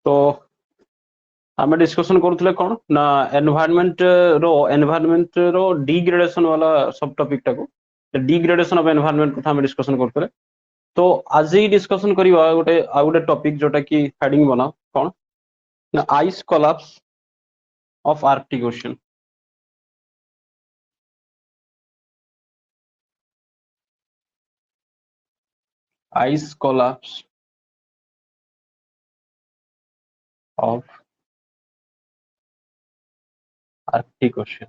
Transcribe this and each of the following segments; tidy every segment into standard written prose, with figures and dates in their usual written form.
तो आम डिस्कसन करूँ कौन ना एनवायरमेंट रो डिग्रेडेशन वाला सब टॉपिक टाको डिग्रेडेशन ऑफ एनवायरमेंट कथा हम डिस्कसन करते तो आज ही डिस्कसन करवा गोटे आ गोटे टॉपिक जोटा कि हेडिंग बना कौन ना ice collapse of Arctic ocean. Ice collapse of Arctic ocean.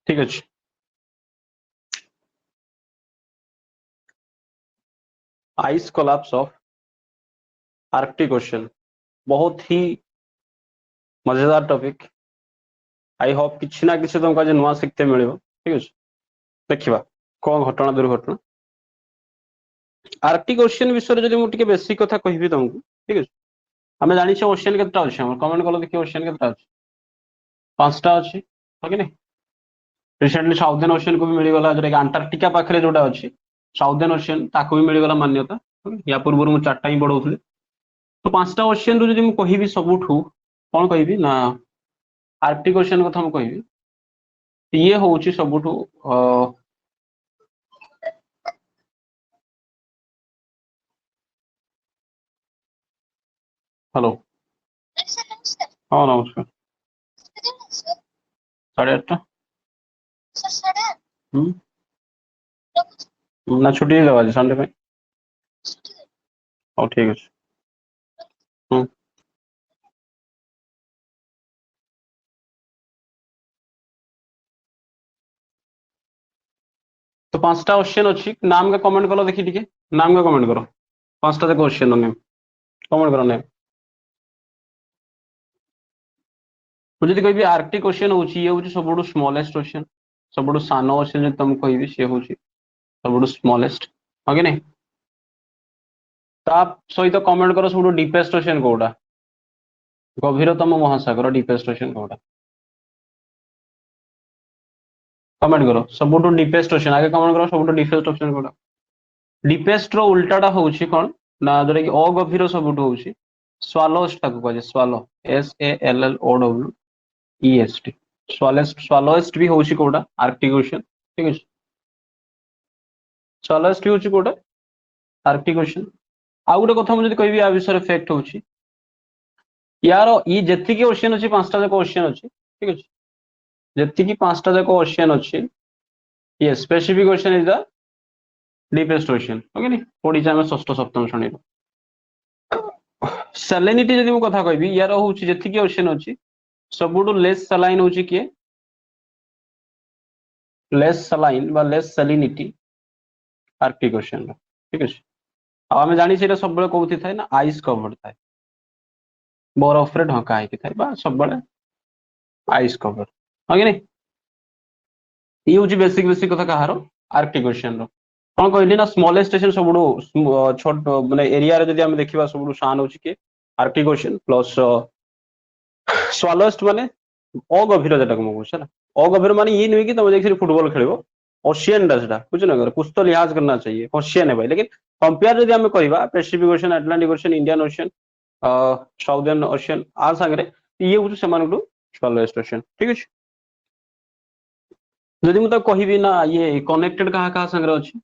ठीक अच्छे ice collapse of Arctic ocean बहुत ही मजेदार टॉपिक। आई होप किसी ना किसी तुमको आज नुआ शिखते मिल। ठीक अच्छे देखा कौन घटना दुर्घटना आर्कटिक ओशन विषय जब मुझे बेसिक कथा कहबी तुमको। ठीक अच्छे आम जानी ओशियन के कमेंट कल देखिए ओशियन के पांचटा अच्छी हाँ कि नहीं रिसेंटली साउथर्न ओशियन को भी मिलगला जो अंटार्कटिका पाखे जोटा अच्छी साउथर्न ओशियन ताको भी मिलगला मान्यता या पूर्व मुझे चार्टा ही बढ़ाऊली तो पांचटा ओशियन रू जब कहि सबुठू कौन कहि ना आर्कटिक ओशियन कथा कहि ये हूँ सबुठू हेलो हाँ नमस्कार 8:30 ना छुट्टी देवा आज संडे में हाँ ठीक अच्छे तो पांचटा ओशियन अच्छी नाम का कमेंट करो देखी टे नाम का कमेंट करो पांचटा जाक ओशियन नेम कमेंट करो नेम मुझे कहि आर्कटिक ओशियन हूँ ये हूँ सब स्मॉलेस्ट ओशियन सब सान ओशियन जो तुमको कहि सी हूँ सब स्मॉलेस्ट हाँ कि नहीं सहित कमेंट करो सब डीपेस्ट ओशियन कौटा गभीरतम महासागर डीपेस्ट ओशियन कौटा कमेंट करो सब डीपेस्ट ओशियन आगे कमेंट करो सब डीपेस्ट ओशियन कौटा डीपेस्ट रो उल्टाटा हूँ कौन ना जोटा कि अगभीर सब हूँ स्वालोस्ट कहुए स्वालो SALLOWEST स्वालोएस्ट भी हूँ कौटा आर्कटिक ओशियन। ठीक अच्छे स्वालोएस्ट हूँ कौटा आर्कटिक ओशियन आउ गोटे कथा मुझे कहि आ विषय फैक्ट हूँ यार ये जी ओशियन अच्छी पांचटा जाक ओशियन अच्छी। ठीक अच्छे जी पांचटा जाक ओशियन अच्छी ये specific ocean is the deepest ocean okay नहीं पढ़ी आम षष्ठ सप्तम श्रेणी सैलिनिटी जब मुझे कथा कहि यार हूँ जी ओशियन अच्छी सबुठ लेस सलाइन हूँ किए लेस सलाइन बा लेस सैलिनिटी आर्कटिक ओशियन। ठीक अच्छे आम जानी सब कौन थाए ना आइस कवर्ड थाए बरफ रे ढका होता सब आइस कवर्ड हाँ कि नहीं ये हूँ बेसिक बेसिक कथा कहार आर्कटिक ओशियन कौन कहली ना स्मॉलेस्ट स्टेशन सब छोट माने एरिया रे जदि हम देखिबा सब सान होची के आर्कटिक ओशियन प्लस स्वालोएस्ट माने अगभीर जेटा को कहूँ है अगभीर माने ये नुहे कि तुम जाके फुटबॉल खेलो ओशियन टा बुझ ना कुछ तो लिहाज करना चाहिए ओशियन है भाई लेकिन कंपेयर जब आम कह Pacific Ocean Atlantic Ocean Indian Ocean Southern Ocean आ सांगे ये हूँ से स्वालोएस्ट ओशियन। ठीक अच्छे जदि मुझे कहबी ना ये कनेक्टेड क्या क्या संगे अच्छी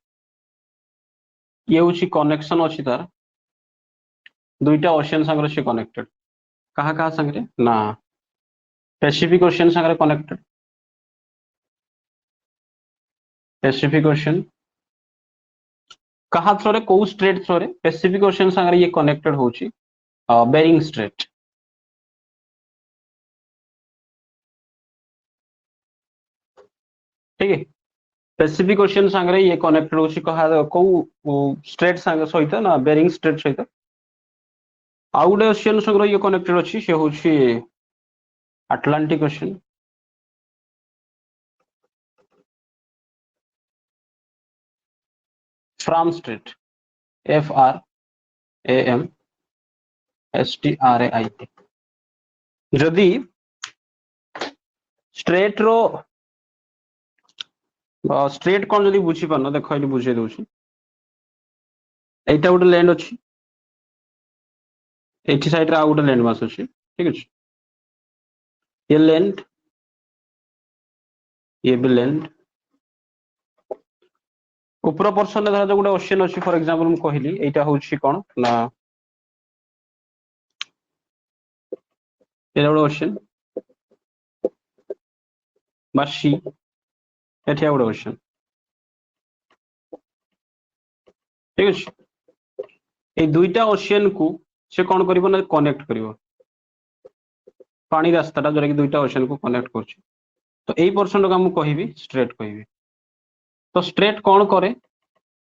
ये हूँ कनेक्शन अच्छी तार दुईटा ओशियन संगे से कनेक्टेड क्या क्या संगे ना पैसिफिक ओशियन संगे कनेक्टेड पैसिफिक ओशियन कहा थ्रो कौ स्ट्रेट थ्रो पैसिफिक ओशियन संगे ये कनेक्टेड होची बेरिंग स्ट्रेट। ठीक है पैसिफिक ओशियन संगे ये कनेक्टेड होची कहा कौ स्ट्रेट संगे सहित ना बेरिंग स्ट्रेट सहित आउ गोटे ओशियन संगे ये कनेक्टेड अच्छी से हूँ Atlantic ocean from straight FRAMSTRAIT जदि स्ट्रेट रो स्ट्रेट कौन जदि बुझी पारन देख ये बुझे दूसरी एटा गोटे लैंड अच्छी एठी साइड रे आ गोटे लैंड मास अछि ठीक अछि ये लैंड ये भी लैंड ऊपर पोर्शन रे धर गोटे ओशियन अछि फॉर एग्जांपल मु कहली एटा होछि कोन ना एटा गोटे ओशियन बा सी एठी आ गोटे ओशियन ठीक अछि ए दुईटा ओशियन को से कोन करिवो ना कनेक्ट करिवो पानी रास्ताटा जोटा कि दुईटा ओशियन को कनेक्ट करछि तो एई पोर्शन को हम कहिबी स्ट्रेट कहिबी तो स्ट्रेट कोन करे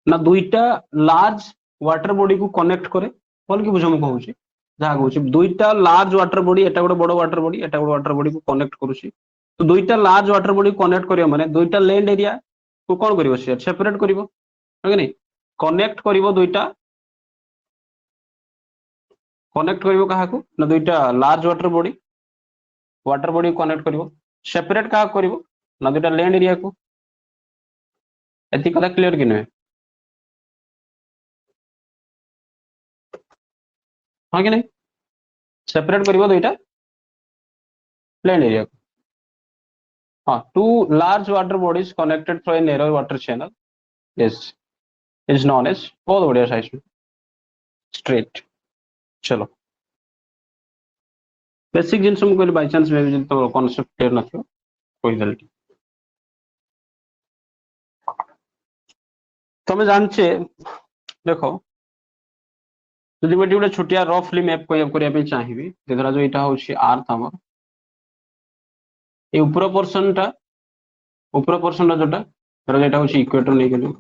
ना दुईटा लार्ज वाटर बॉडी को कनेक्ट करे बोल कि बुझम कहूची जहा कहूची दुईटा लार्ज वाटर बॉडी एटा गोटे बड़ वाटर बॉडी एटा गोटे वाटर बॉडी को कनेक्ट करूची तो दुईटा लार्ज वाटर बॉडी कनेक्ट करियो माने दुईटा लैंड एरिया को कोन करिवो से सेपरेट करिवो है कि नहीं कनेक्ट करिवो दुईटा कनेक्ट करिवो काहा को ना दुईटा लार्ज वाटर बॉडी को कनेक्ट करिवो सेपरेट काहा करिवो ना दुईटा लैंड एरिया को एति कथा क्लियर कि नहीं हाँ कि नहीं सेपरेट करिवो दुईटा लैंड एरिया को हाँ two large water bodies connected through a narrow water channel is known as बहुत बढ़िया साइज में स्ट्रेट चलो बेसिक जिनस मु कहली बाय चांस में तो कांसेप्ट क्लियर नथियो कोई दल तमे जानछे देखो जदि मैं गोटे छोटिया रफली मैप करिया पे चाहिबी देखरा जो एटा होछि अर्थ हमर ए ऊपर पोर्शन टा जोटा धर एटा होछि इक्वेटर नै गेलु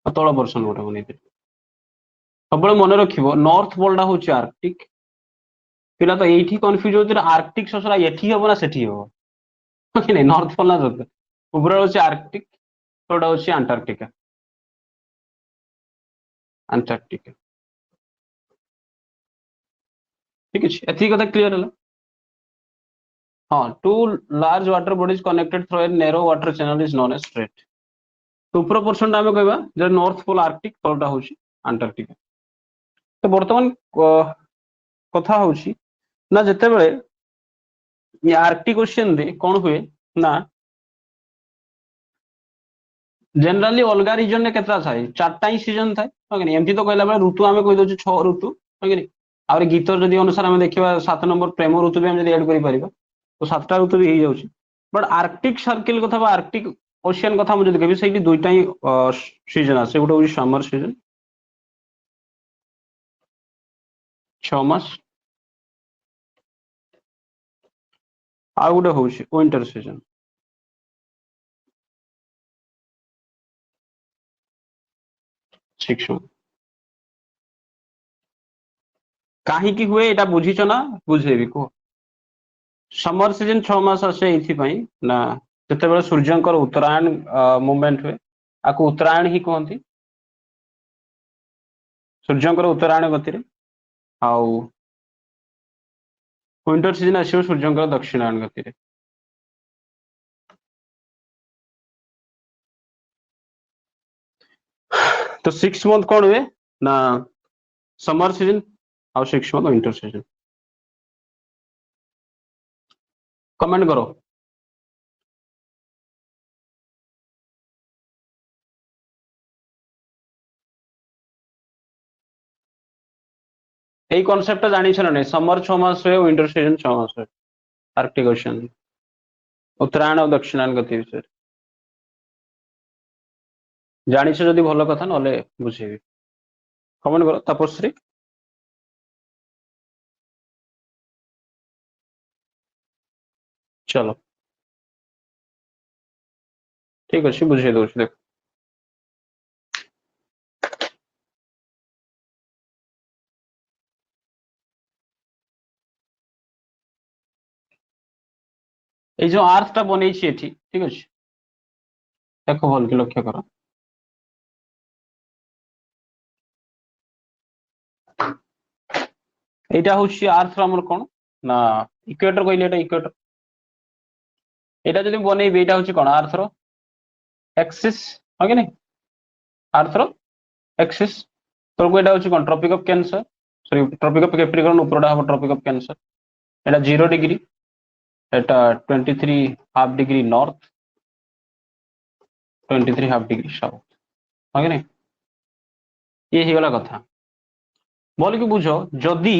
तळ पोर्शन गोटे बनै सब मन रखिबो नॉर्थ पोल टा होछि आर्कटिक पिला तो एठी कंफ्यूज होतिर आर्कटिक ससरा एठी होबो ना सेठी होबो कि नै नॉर्थ पोल ना जोते ऊपर होछि आर्कटिक तळटा होछि अंटार्कटिका ठीक है एथी कथा क्लियर है हाँ two large water bodies connected through a narrow water channel is known as strait तो ऊपर पोर्शन आम कहबा जे नॉर्थ पोल आर्कटिक तलटा होछि अंटार्कटिका तो वर्तमान कथा होछि ना जते बेले ये आर्कटिक ओशियन रे कोन हुए ना जनरली अलगा रीजन रे केतरा थाए चारटा ही सीजन थाए ओके एमती तो कहला बेले ऋतु आमे कहि दोछु 6 ऋतु ओके आ गीत जदि अनुसार आम देखा 7 नंबर प्रेम ऋतु भी हम एड कर तो 7टा ऋतु भी हो जाउछि बट आर्कटिक सर्किल कथा आर्कटिक ओशियन कथा मुझे कहबी से दुईटा ही सीजन आसे गोटे होछि समर सीजन 6 मास आ गोटे होछि विंटर सीजन 6 मंथ कहीं की हुए एटा बुझीछ ना बुझेबी को समर सीजन 6 मास आसे एथि पई ना जते बेले सूर्यंकर उत्तरायण मूवमेंट हुए आको उत्तरायण ही कहंती सूर्यंकर उत्तरायण गति रे आउ विंटर सीजन आसियो सूर्यंकर दक्षिणायन गति रे तो 6 मंथ कौन हुए ना समर सीजन और 6 मंथ विंटर सीजन कमेंट करो এই কনসেপ্টটা জানিছ না समर 6 मास हुए विंटर सीजन 6 मास हुए आर्कटिक ओशन उत्तरायण और दक्षिणायन गति विषय जानिछ जदि भलो कथा नले बुझेबी कमेंट करो तपस्वी चलो ठीक अच्छे बुझे दो देख এই যে আর্থটা বনেইছি এটি ঠিক আছে দেখো ভাল কি লক্ষ্য করো এইটা হচ্ছে আর্থ আমার কোন না ইকুয়েটর কইলে এটা ইকুয়েটর এটা যদি বনেইবে এটা হচ্ছে কোন আর্থর एक्सिस ओके नहीं आर्थर एक्सिस तो এটা হচ্ছে কোন tropic of cancer sorry tropic of Capricorn ऊपरटा हम ट्रॉपिक ऑफ कैंसर एटा 0 डिग्री एटा 23 half degree north 23 half degree south है कि नहीं ये ही गला कथा बोल कि बुझ जदि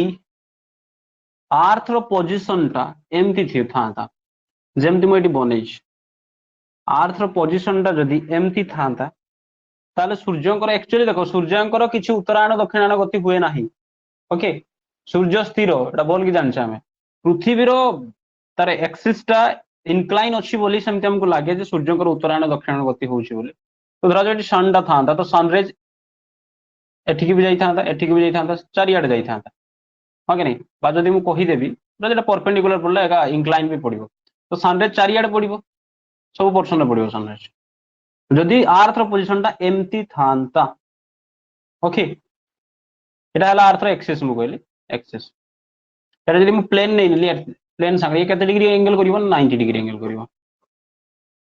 आर्थ रो पोजीशन टा एमती थी था जेमती मु एटी बनै आर्थ रो पोजीशन टा जदि एमती था ताले सूर्यंकर एक्चुअली देखो सूर्यंकर किछि उत्तरायण दक्षिणायन गति हुए नाही ओके सूर्य स्थिर एटा बोल कि जानछे हमें पृथ्वी रो तार एक्सिस टा इनक्लाइन अछि बोली सेमते हमको लागे जे सूर्यंकर उत्तरायण दक्षिणायन गति होउछि बोली तो धरा जो सन टा था तो सनराइज एठिक भी जाइथा एठिक भी जाइथा चारियाडे जाइथा हाँ कि नहीं बा जदि मु कहि देबी जेटा परपेंडिकुलर पड़ला एका इंक्लाइन भी पड़िबो तो सनराइज चारियाडे पड़िबो सब पोर्शन रे पड़िबो सनराइज जदि आर्थ रो पोजीशन टा एमती थांता ओके एटा हला आर्थ रो एक्सिस मु कहली एक्सिस एटा जदि मु प्लेन नै निली प्लेन संगे केते डिग्री एंगल करिवो 90 डिग्री एंगल करिवो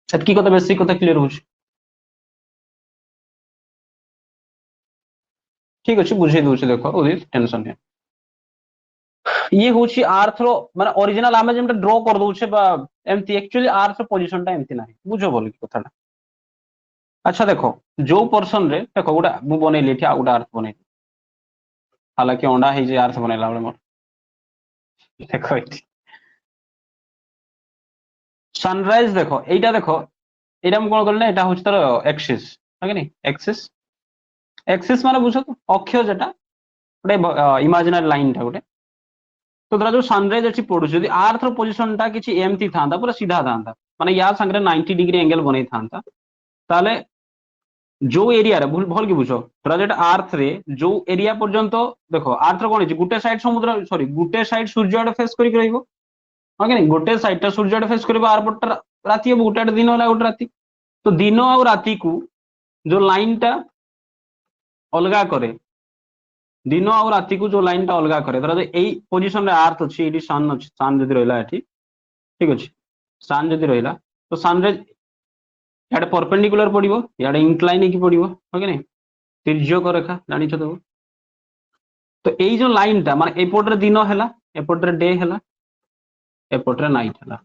सेतकी कथा बेसिक कथा क्लियर होछ ठीक अछि बुझे दोछ देखो ओदी टेंशन है ये होची आर्थ रो माने ओरिजिनल आमे जेमटा ड्रॉ कर दोछे बा एमती एक्चुअली आर्थ रो पोजीशन टा एमती नाही बुझो बोल की कथाटा अच्छा देखो जो पर्सन रे देखो गोटा मु बनेली एठी आ गोटा आर्थ बनेली हालांकि अंडा हे जे आर्थ बनेला बेले मोर देखो एठी सनराइज देखो एटा मु कोन करले एटा होची तर एक्सिस है कि नहीं एक्सिस एक्सिस माने बुझो तो अक्ष जेटा गोटे इमेजिनरी लाइन टा गोटे तो धरा जो सनराइज अच्छी पड़ुछ यदि आर्थ रो पोजीशन टा किछि एमती थांता पूरा सीधा थांता माने या संगे 90 डिग्री एंगल बनै थांता ताले जो एरिया रे भल की बुझो धरा जेटा आर्थ रे जो एरिया पर्यंत देखो आर्थ रो कोन अछि गुटे साइड समुद्र सॉरी गुटे साइड सूर्य आडे फेस करि रहइबो हां कि नहीं गोटे साइड टा सूर्य आडे फेस करबो आर पट राती हो गोटे दिन होला गोटे राती तो दिन और राती को जो लाइन टा अलगा करे दिन और राती को जो लाइन टा अलगा करे धरा एई पोजीशन रे आर्थ अछि एडी सन जदि रहला एठी ठीक अछि सन जदि रहला तो सन रे याडे परपेंडिकुलर पड़िबो याडे इंक्लाइन की पड़िबो हो कि नहीं तिर्यक रेखा जानि छ तो एई जो लाइन टा माने एपट रे दिन हैला एपट रे डे हैला एपट रे नाइट हैला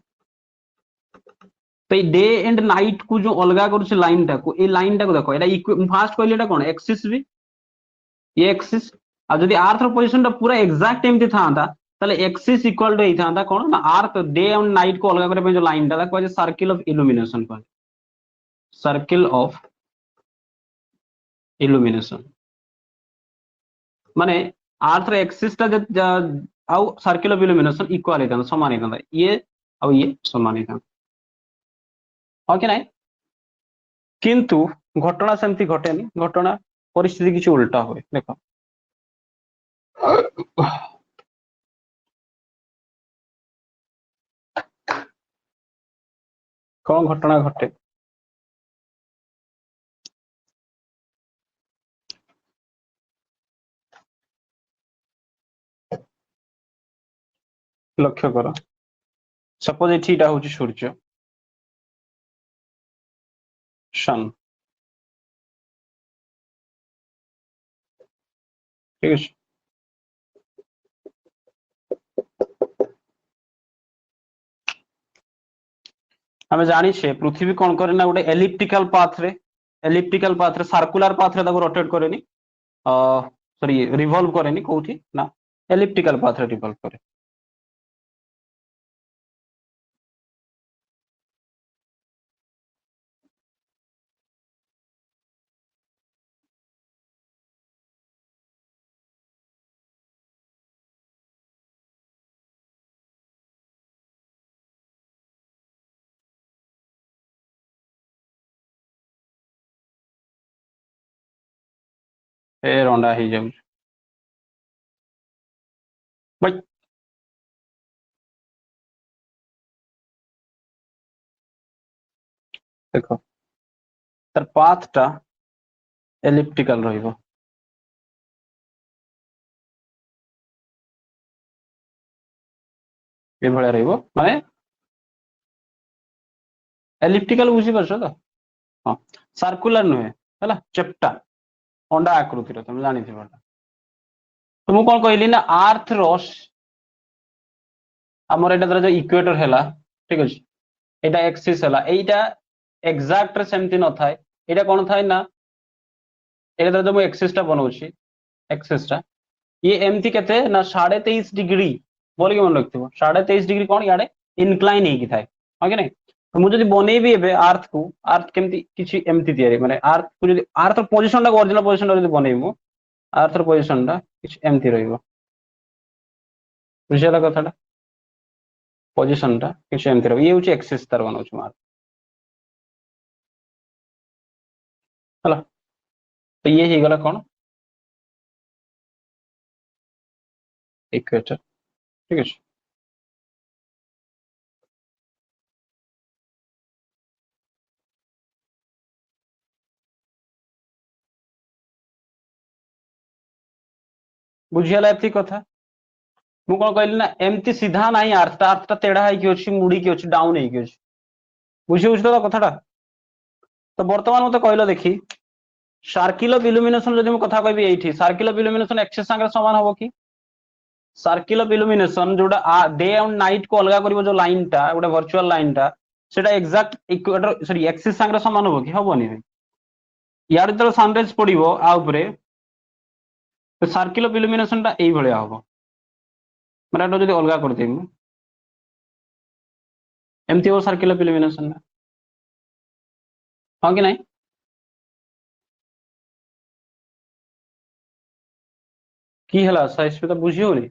तो डे एंड नाइट को जो अलगा करू से लाइन टा को ए लाइन टा को देखो एटा फास्ट कहले एटा कोन एक्सिस भी ये एक्सिस आ जदि आर्थ रो पोजीशन टा पूरा एग्जैक्ट एमती थांता ताले एक्सिस इक्वल टू एई थांता कोन ना आर्थ डे एंड नाइट को अलगा करे पे जो लाइन टा को सर्किल ऑफ इल्यूमिनेशन को सर्किल ऑफ इल्यूमिनेशन माने आर्थ रो एक्सिस टा आउ सर्किल ऑफ इल्यूमिनेशन इक्वल हे थांता समान हे थांता ये आउ ये समान हे थांता ओके नहीं किंतु घटना सेमती घटेनी घटना परिस्थिति किसी उल्टा हुए देखो कौन घटना घटे लक्ष्य कर सपोज एटा हूँ सूर्य सन ठीक है हमें जानी छे पृथ्वी कौन करे ना गोटे एलिप्टिकल पाथ रे सर्कुलर पाथ रे ताको रोटेट करेनी सॉरी रिवॉल्व करेनी कोठी ना एलिप्टिकल पाथ रे रिवॉल्व करे ए रंडा ही जाउ भाई देखो तार पाथ टा एलिप्टिकल रहिबो ए भले रहिबो माने एलिप्टिकल बुझी परछो तो हां सर्कुलर नुहे हला चेप्टा अंडा आकृति रो तुम जानि थिबो तो मु कौन कहली ना अर्थ रस आमर एटा जो इक्वेटर है ठीक अच्छे एटा एक्सिस है एटा एक्जाक्ट सेमती न थाए एटा कौन थाए ना एटा जो मुझे एक्सिस बनाऊँ एक्सिस ये एमती के ना 23.5 डिग्री बोल के मन रखिथ 23.5 डिग्री कौन इे इनक्लाइन होगी थाए हाँ कि नहीं तो मुझे बनईबी अर्थ को अर्थ केमती किसी एमती तैयारी माने अर्थ को जो अर्थ पोजिशन ओरिजिनल पोजिशन जो बनईबू अर्थ पोजिशन किसी एमती रही बुझीगला कथाटा पोजिशन किसी एमती रही ये हूँ एक्सिस तार बनाऊँ मार्क है तो ये ही गला कौन इक्वेटर ठीक है बुझीगला एति कथा मु कौन कहली ना एमती सीधा ना अर्थ तेढ़ा है मुड़ी की अच्छी डाउन है बुझी तो कथाटा तो बर्तमान मत कहल देखी सर्किल ऑफ इल्यूमिनेशन जब कथा कहबी ये सर्किल ऑफ इल्यूमिनेशन एक्सिस सागर सामान हम कि सर्किल ऑफ इल्यूमिनेशन जोटा डे एंड नाइट को अलग कर जो लाइन टा गोटे वर्चुअल लाइन टा सेटा एक्जाक्ट इक्वेटर सॉरी एक्सिस सागर सामान हम कि हमनी यार जो सनराइज पड़ो आउे तो सर्किल ऑफ इल्यूमिनेशन टा यही भाया हम मैंने जो अलग करदेवी एमती हम सर्किल ऑफ इल्यूमिनेशन हाँ कि नहीं की है स्मिता बुझी होनी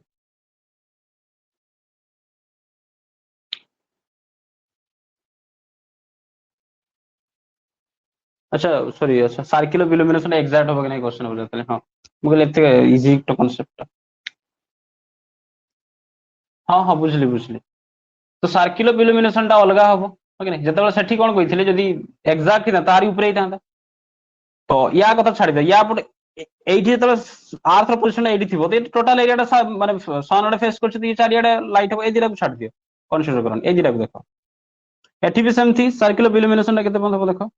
अच्छा सॉरी अच्छा सर्किल ऑफ इल्यूमिनेशन एग्जैक्ट होगा नहीं क्वेश्चन हो जाते हां मुझे एते इजी तो कांसेप्ट हाँ हाँ बुझली बुझली तो सर्किल ऑफ इल्यूमिनेशन टा अलग हम ओके नहीं जब सेठी कौन कही जदि एक्जाक्ट था तारी ऊपर ही था तो या कथा छाड़ दे या पटे एठी तो अर्थ पोजीशन एठी थिबो तो टोटल एरिया माने सन रे फेस करछ ये चारियाडे लाइट हो ए दिरा को छाड़ दियो कंसीडर करन ए दिरा को देखो एठी भी सेम थी सर्किल ऑफ इल्यूमिनेशन टा केते बंद देखो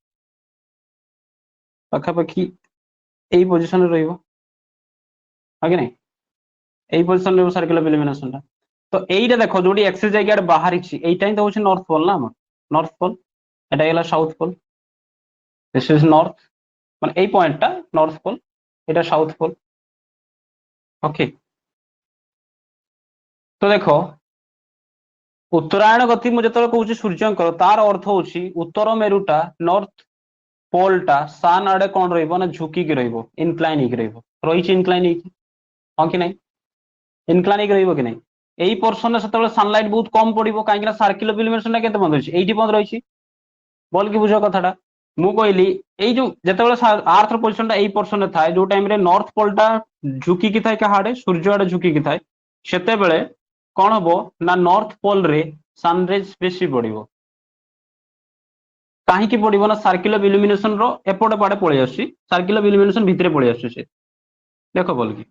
पाखापाखि यही पोजिशन रही नहीं यही पोजिशन सर्किल ऑफ इल्यूमिनेशन टा तो यहीटा देख जो एक्सिस जाइए बाहर यहीटा ही तो हूँ नॉर्थ पोल ना नॉर्थ पोल एटा south pole this is north माने यही पॉइंट टा नॉर्थ पोल एटा साउथ पोल ओके तो देख उत्तरायण गति मुझे जो कहूँ सूर्यंकर तार अर्थ हूँ उत्तर मेरुटा नॉर्थ पोलटा सान आड़े कौन रहा झुकिक इनक्लाइन रही इनक्लाइन हाँ कि नहीं इनक्लाइन कि नहीं यही पोर्सन से सनलाइट बहुत कम पड़ो कहीं सर्किल ऑफ इल्यूमिनेशन के बंद रही बंद रही बोल कि बुझ कथाटा मु कहली जो अर्थ पोजिशन यही पोर्सन थाए जो टाइम रे नॉर्थ पोलटा झुकिकी थाए क्या सूर्य आड़े झुकिकी थाए सेते बेले कौन हम ना नॉर्थ पोल रे सनराइज बेसी पड़ो कहीं पड़ो ना सर्किल ऑफ इल्यूमिनेशन एपटे पाड़े पलि आस सर्किल ऑफ इल्यूमिनेशन भितर पलि आस देख बोल कि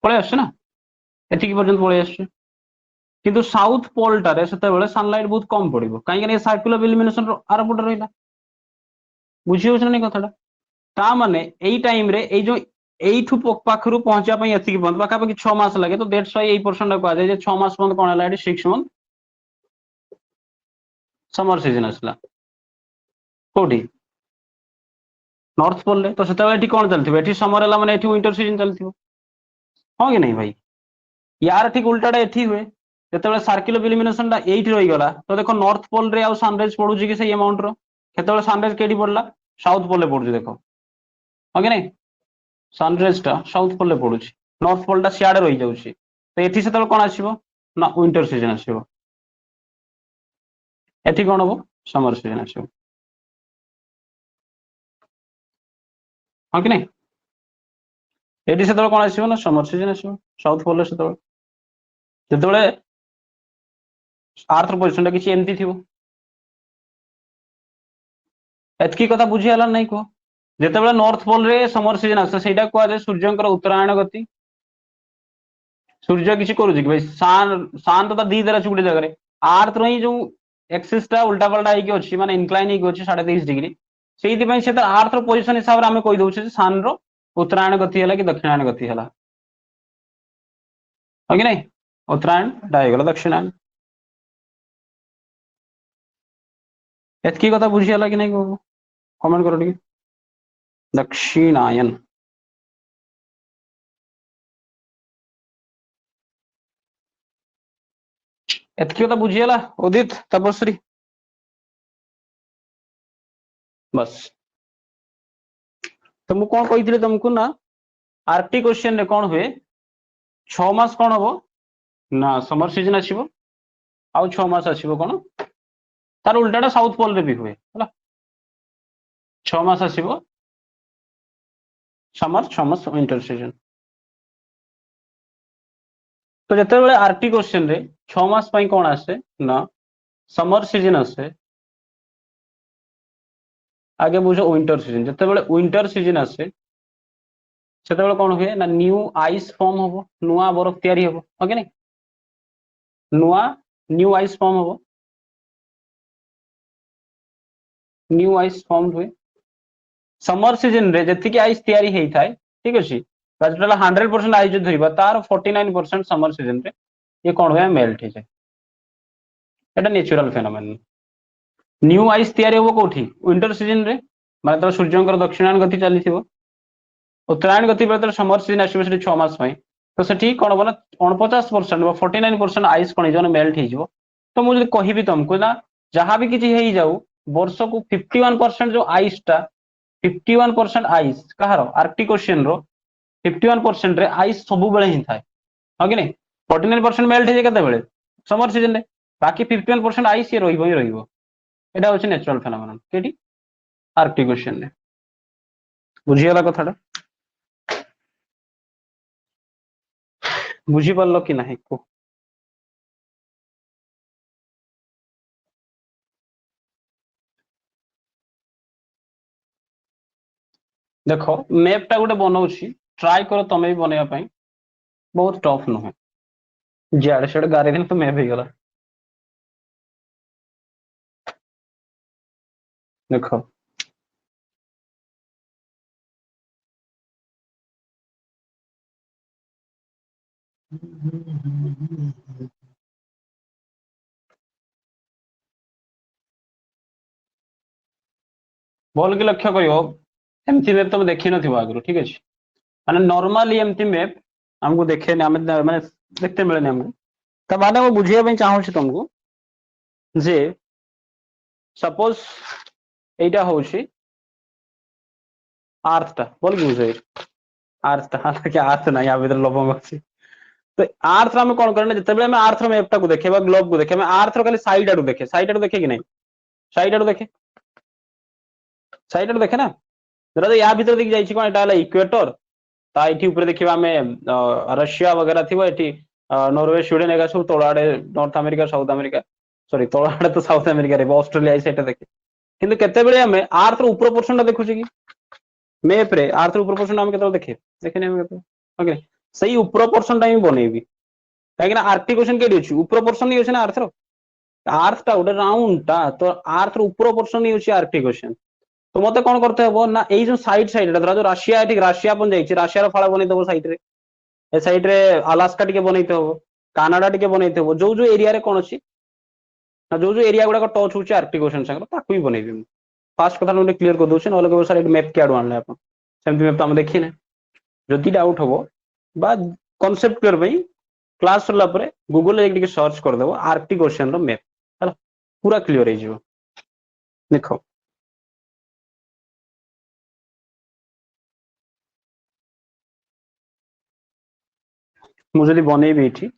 पलि आस ना एतिक पर्यंत पलि आस किंतु साउथ पोलटारे से सनलाइट बहुत कम पड़ो कहीं सर्किल ऑफ इल्यूमिनेशन आर पटे रहा बुझी हो नहीं कथाटा ता माने एई टाइम रे एई जो एठू पाखरु पहुंचा पई एतिक बंद पाखापाखि 6 मास लगे तो दैट्स व्हाई एई पोर्शन को आ जाय जे 6 मास बंद कोन हला 6 मंथ समर सीजन असला कोठी नॉर्थ पोल रे तो सेता एठी कोन चलथिबो एठी समर हला माने एठी विंटर सीजन चलथिबो हां कि नहीं भाई यार ठीक उल्टाटा एठी हुए जेतेबेले सर्किल ऑफ इल्यूमिनेशन टा एठी रही गला तो देखो नॉर्थ पोल रे आ सनराइज पडुची कि सही अमाउंट रो केतेबेले सनराइज केडी पडला साउथ पोल रे पडुची देखो हां कि नहीं सनराइज टा साउथ पोल रे पडुची नॉर्थ पोल टा सियाडे रही जाउची तो एठी सेतेबेले कोन आसीबो ना विंटर सीजन आसीबो एठी कोन हो समर सीजन आसीबो हां कि नहीं एठी सेतेबेले कोन आसीबो ना समर सीजन आसीबो साउथ पोल रे सेतेबेले जेतेबेले अर्थ पोजिशन टा किछि एमती थिबो एतकी कथा बुझी हला नहीं को जेतेबेले नॉर्थ पोल रे समर सीजन आसे सेटा को आजे सूर्यंकर उत्तरायण गति सूर्य किसी करूची कि भाई सान सान तो दी देला गुटे जगह अर्थ रही जो एक्सिस टा उल्टा पल्टा होगी अच्छी माने इनक्लाइन होगी 23.5 डिग्री से अर्थ पोजिशन हिसाब से आम कही दौचे सान रो उत्तरायण गति है कि दक्षिणायन गति है है कि नहीं उत्तरायण एटा हो गला दक्षिणायन एतकी कथा बुझीगला कि नहीं कमेंट करो टिके दक्षिणायन एतकी कथा बुझीगला उदित तपस्वी बस तो मु कौन कही तुमको ना आरटी क्वेश्चन रे कौन हुए 6 मास कौन हम ना समर सीजन आसो आउ 6 मास आसो कौन तार उल्टाटा साउथ पोल रे भी हुए है 6 मास आसो समर 6 मास विंटर सीजन तो जिते बड़े आरटी क्वेश्चन रे 6 मास कौन आसे ना समर सीजन आसे आगे बुझ विंटर सीजन जिते बड़े विंटर सीजन आसे से कौन हुए ना न्यू आइस फॉर्म हम नुआ बरफ तैयारी हम ओके नहीं नुआ न्यू आइस फॉर्म हम न्यू आइस फॉर्म हुए समर सीजन रे जति आइस तैयारी होता है ठीक अच्छे 100% आइस जो धरवा तार 49% समर सीजन रे ये कौन हुए मेल्ट हो जाए एटा नेचुरल फेनोमेन न्यू आइस तैयारी हम कौटी विंटर सीजन रे माने तो सूर्यंकर दक्षिणायन गति चली उत्तरायण गति बेले समर सीजन आसो 6 मास तो सेठी कौन हम ना 49% 49% आइस कौन हो मेल्ट हो तो मुझे कहि तुमको ना जहाँ भी किसी हो जाऊ वर्ष को 51% जो आइस टा 51% आइस कहार आर्कटिक ओशियन रो 51% रे आइस सब बेले ही थाए हाँ कि नहीं 49% मेल्ट हो जाए समर सीजन रे बाकी 51% आइस ये रही एटा हूँ नेचुरल फेनोमेनन केटी आर्कटिक ओशियन रे बुझीगला कथाटा बुझी पारल कि नहीं को देख मैपटा गोटे बनाऊँ ट्राए कर तुम्हें भी बनवाई बहुत टफ नुहे जियाड़े सियाड़े गारे दिन तो मैप हो गला देख भल कि लक्ष्य करमती मैप तुम देखी न आगु ठीक अच्छे माने नॉर्मली एमती मैप हमको देखे माने देखते मिले हमको तो माने वो बुझे चाहूँ तुमको जे सपोज एटा हूँ आर्थटा बोल कि बुझे आर्थटा हालांकि आर्थ ना या भर लवंग अच्छी तो आर्थ आम कौन करना जिते आर्थ मैपटा को देखे ग्लोब को देखे आर्थ खाली साइड आड़ू देखे साइड आड़ू देखे कि नहीं साइड आड़ू देखे साइड आड़ू देखे ना धर या भर देखिए जाइए कौन एटा इक्वेटर ता ये देखिए आम रशिया वगैरह थी ये नॉर्वे स्वीडेन एगा सब तल आड़े north America south America sorry तल आड़े तो साउथ अमेरिका रे ऑस्ट्रेलिया सैटा देखे किंतु केतेबेले आम आर्थ ऊपर पोर्शन देखुचे कि मैप रे आर्थ ऊपर पोर्शन आम केते देखे देखे ओके सही ऊपर पोर्शन टाइम बनैबी कहीं आर्कटिक ओशन के ऊपर पोर्शन नहीं अच्छे ना आर्थ आर्थ टा गोटे राउंड टा तो आर्थ ऊपर पोर्शन नहीं अच्छे आर्कटिक ओशन तो मत कौन करते हम ना ये जो साइड साइड धर जो राशिया ठीक राशिया जाइए राशियार फाड़ा बनईदेव सैड रे ए सैड रे आलास्का टिके बनईते हम कानाडा टिके बनईते हम जो एरिया रे कौन अच्छी ना जो एरिया गुड़ाक टच होची आर्कटिक ओशन सागर भी बनईबी फास्ट कथा क्लीयर कर दूसरे ना सर मैप क्या आने आप सेमती मैप तो आम देखी ना जदि डाउट हम बा कनसेप्ट क्लियर क्लास सरला गूगल सर्च करदेव आर्कटिक ओशियन मैप है पूरा क्लीयर हो देख मुझे बनईबी ये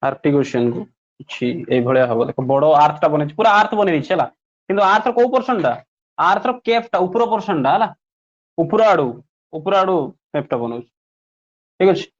आर्कटिक ओशियन को ये हम देख बड़ आर्थटा बन पूरा आर्थ बन कि आर्थ कौ पोर्सन टा आर्थ केफ्टा ऊपर पोर्सन टा है ऊपर आड़ू मैपटा बनाऊ ठीक अच्छे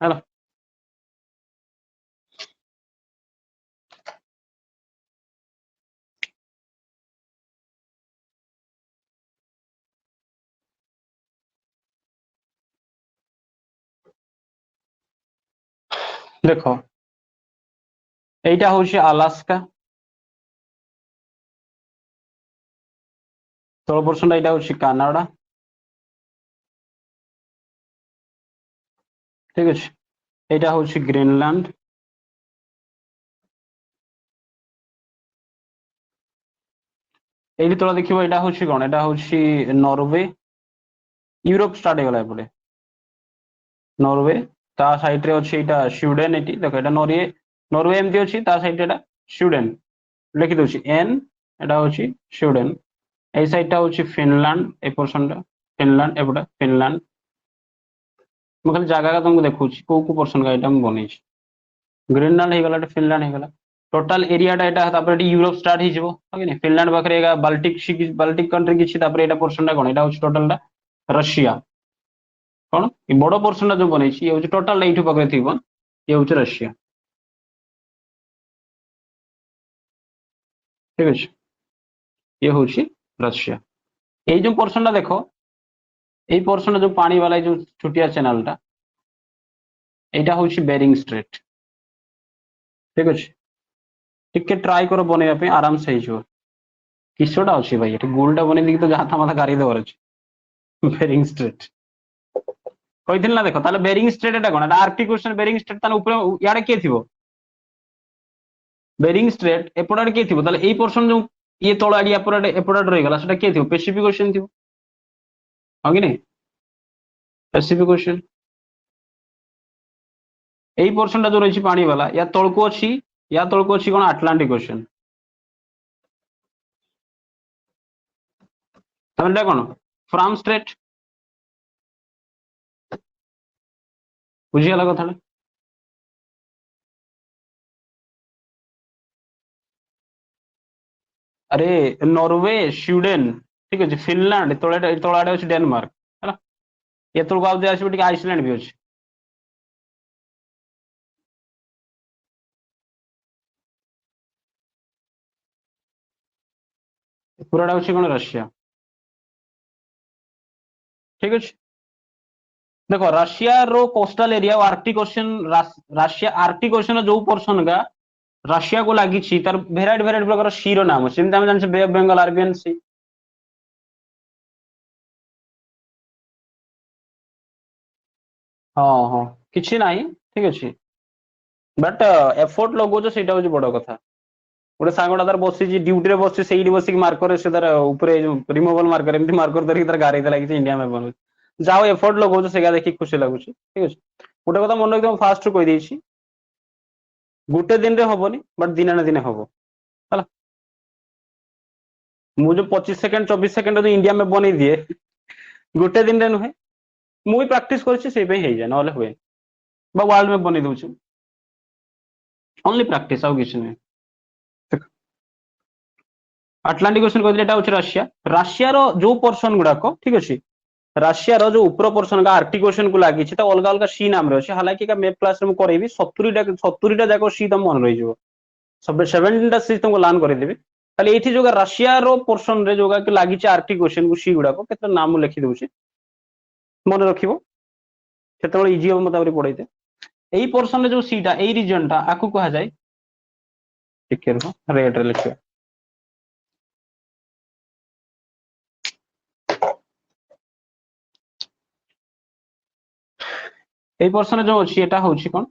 ହେଲା। देख এইটা হচ্ছে আলাস্কা, তল পোর্শনটা এটা হচ্ছে কানাডা, ঠিক আছে। এটা হচ্ছে গ্রিনল্যান্ড, এইটি তোলা দেখিব এটা হচ্ছে কোন, এটা হচ্ছে নরওয়ে। यूरोप स्टार्ट ହେଇଗଲା ଏପଟେ ନରୱେ, ତା ସାଇଡ ରେ ଅଛି ଏଇଟା ସ୍ୱିଡେନ। ଏଠି ଦେଖ ଏଟା ନରୱେ, ନରୱେ ଏମିତି ଅଛି, ତା ସାଇଡ ରେ ଏଟା ସ୍ୱିଡେନ ଲେଖି ଦଉଛି ଏନ୍, ଏଟା ହଉଛି ସ୍ୱିଡେନ। এই সাইডটা হচ্ছে ফিনল্যান্ড, এই পোর্শনটা ফিনল্যান্ড, এপটা ফিনল্যান্ড। ମୁଁ ଖାଲି ଜାଗା ତମକୁ ଦେଖଉଛି କୋଉ କୋଉ ପର୍ସନ ଏଇଟା ମୁଁ ବନେଇଛି। ଗ୍ରିନଲ୍ୟାଣ୍ଡ ହେଇଗଲା, ଏଟା ଫିନଲ୍ୟାଣ୍ଡ ହେଇଗଲା। ଟୋଟାଲ ଏରିଆଟା ଏଟା, ତାପରେ ଏଠି ୟୁରୋପ ଷ୍ଟାର୍ଟ ହେଇଯିବ କି ନାହିଁ। ଫିନଲ୍ୟାଣ୍ଡ ପାଖରେ ଏଇଟା ବାଲ୍ଟିକ ସି, ବାଲ୍ଟିକ କଣ୍ଟ୍ରି କିଛି, ତାପରେ ଏଇଟା ପର୍ସନଟା କଣ, ଏଇଟା ହଉଛି ଟୋଟାଲଟା ରଷିଆ। कौन ये बड़ पोर्सन जो बन टोटाल ये पाखे थी ये हूँ रशिया, ठीक अच्छे। ये हूँ रशिया। ये जो पोर्सन देख, ये पोर्सन जो पानी वाला जो छोटिया चैनलटा, यहाँ हूँ बेरिंग स्ट्रेट, ठीक अच्छे। टिके ट्राई कर बनवाई आराम से हो किसटा अच्छे भाई, ये गोलटा बन दी तो जहाँ था माथा गाड़ी देवर अच्छे। बेरिंग स्ट्रेट कही ना, देख ताले बेरिंग स्ट्रेट एटा कोन, एटा आर्कटिक ओशन बेरिंग स्ट्रेट, ताने ऊपर याडे के थिबो बेरिंग स्ट्रेट, एपटाडे के थिबो, ताले एई पोर्शन जो ये तळ आडी एपटाडे रहि गला, सेटा के थिबो, पैसिफिक ओशन थिबो, हां कि नहीं, पैसिफिक ओशन। एई पोर्शन जो रही पानी वाला या तळको अछि, या तळको अछि कोन अटलांटिक ओशन, तामेटा कोन फ्राम स्ट्रेट, बुझियाला कथाटा। अरे नॉर्वे, स्वीडेन, ठीक अच्छे, फिनलैंड तलाड़े अच्छे, डेनमार्क है, ये तक आउ आसो टे आइसलैंड भी अच्छे। पूराटा हूँ कौन रशिया, ठीक अच्छे। देखो रशिया रो coastal area Arctic ocean, Russia Arctic ocean जो पोर्सन का रशिया को लगी तार भेराइट भेराइट प्रकार सी रो नाम अच्छे, जान बे ऑफ बेंगल, अरेबियन सी। हाँ हाँ किसी ना, ठीक अच्छे, बट एफोर्ट लगो से बड़ कथा। गोटे सांगटा तार बस ड्यूटी बस बस मार्कर से तार रिमूवल मार्कर एमती मार्कर धरिक तार गारे लगी इंडिया में बन जाओ एफोर्ट लगो से देखी खुशी लगुच, ठीक अच्छे। गोटे कथा मन रखिए, फास्ट कहीदे गोटे दिन में हेनी, बट दिने ना दिने हम है। मुझे 25 सेकंड 24 सेकंड जो इंडिया में बन दिए गोटे दिन में नुहे, मुझे प्राक्ट कर ना हुए वर्ल्ड में बन दूसरी, ओनली प्राक्ट आउ कि नुहे। आटलांटिक ओशन कहते रशिया, रशिया रो जो पोर्सन गुड़ाक, ठीक अच्छे, रशिया रो जो ऊपर पोर्सन का आर्कटिक ओशन को लगी अलग अलग सी नाम रही, हालांकि मेप क्लास में करेबी 70टा जाक सी तुम मन रही, 17टा सी तुमको लान करदेवी। खाली ये जो रशिया रो पोर्सन रे जो लगी आर्कटिक ओशन को सी गुड़ाक के नाम लिखी दूसरी, मन रख इजी हम मत पढ़े। यही पोर्सन जो सीटा यही रिजन टा आपको कह जाए, रेड रे लिखा, यही पोर्सन जो अच्छी एटा हूँ कौन,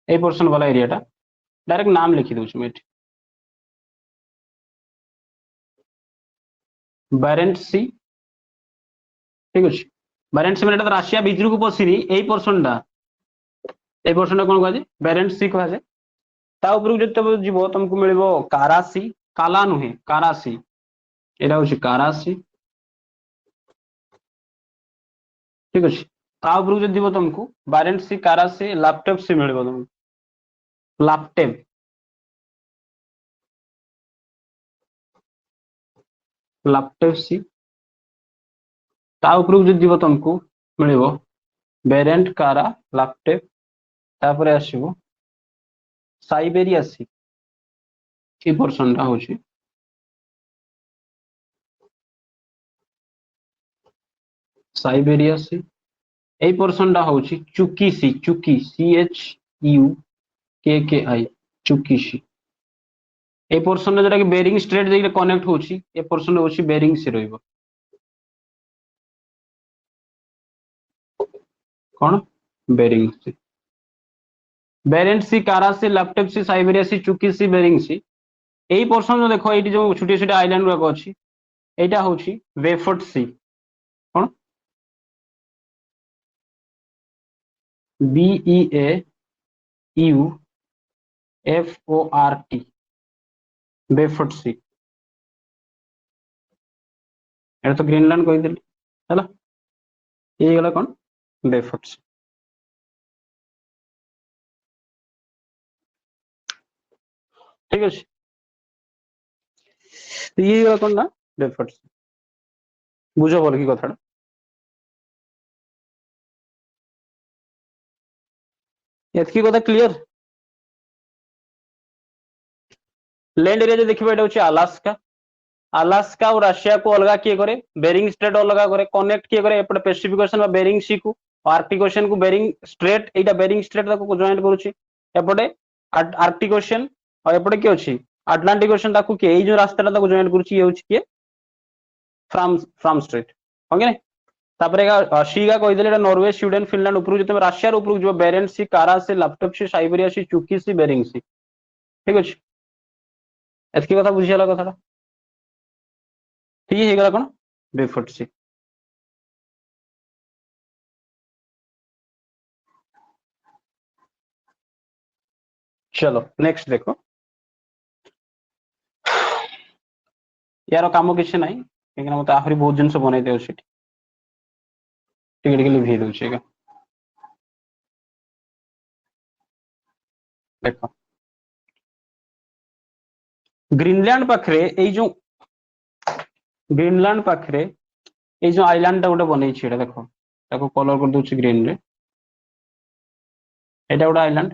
यही पोर्सन वाला एरिया डायरेक्ट नाम लिखी दूसरी मैं, बैरेंट सी, ठीक अच्छे। बैरेंट सी मैंने रशिया भितर को पशिनी, यही पोर्सन कौन कह बैरेंट सी कह जाए। जो जीव तुमको मिल कारासी, काला नुहे कारासी, यहाँ हूँ कारासी, ठीक अच्छे। जो जीव तुमको बैरेंट सी, कारासी, लाप्टेप सी मिल तुमको, लाप्टेप, लाप्टेप सी। जो जीव तुमको मिल बेरेंट, कारा, लाप्टेप, तापर आसो साइबेरिया सी ये पोर्शन टा होची साइबेरिया सी এই পোর্শনটা হচ্ছে চুকিসি চুকি CHUKKI চুকিসি এই পোর্শনটা যেটা কি বেরিং স্ট্রেট যেটা কনেক্ট হচ্ছে এই পোর্শনটা হচ্ছে বেরিং সি রইব কোন Bering sea Barents sea Kara sea Laptev sea Siberia sea Chukchi sea Bering sea এই পোর্শন দেখো এইটি যে ছোট ছোট আইল্যান্ড গুলো আছে এইটা হচ্ছে বেফোর্ট সি কোন BEAUFORT बेफोर्ट सी এটা তো গ্রিনল্যান্ড কইদেলি হলা এই গলা কোন বেফোর্ট सी ঠিক আছে এই গলা কোন না বেফোর্ট सी বুঝো বল কি কথাটা এতকি কথা ক্লিয়ার लैंड एरिया जो देखिबा এটা হচ্ছে আলাস্কা আলাস্কা और রাশিয়া को अलग किए करे बेरिंग स्ट्रेट अलग करे कनेक्ट किए करे एपटे पैसिफिक ओशन बा बेरिंग सी को आर्कटिक ओशन को बेरिंग स्ट्रेट एटा बेरिंग स्ट्रेट ताको जॉइन करूची एपटे आर्कटिक ओशन और एपटे की अछि अटलांटिक ओशन ताको के এই যে রাস্তাটা তাকো জয়েন করছি এই হচ্ছে কি फ्राम स्ट्रेट ओके না তারপরে সিগা কই দিলে এটা নরওয়ে সুইডেন ফিনল্যান্ড উপরু যেতে রাশিয়ার উপরু যাব Barents sea Kara sea Laptev sea Siberia sea Chukchi sea Bering sea ঠিক আছে এতকি কথা বুঝিয়ালা কথাটা ঠিক হয়ে গেল কোন বেফোর্ট সি चलो नेक्स्ट देखो यार काम किसी ना कहीं मत आहरी बहुत जिन बनई दे लिभे दूचे देख ग्रीनलैंड पाखे जो ग्रीनलैंड पाखे जो आइलैंड टा गोटे बनई देखो ताको कलर कर दूची ग्रीन रे एटा गोटे आइलैंड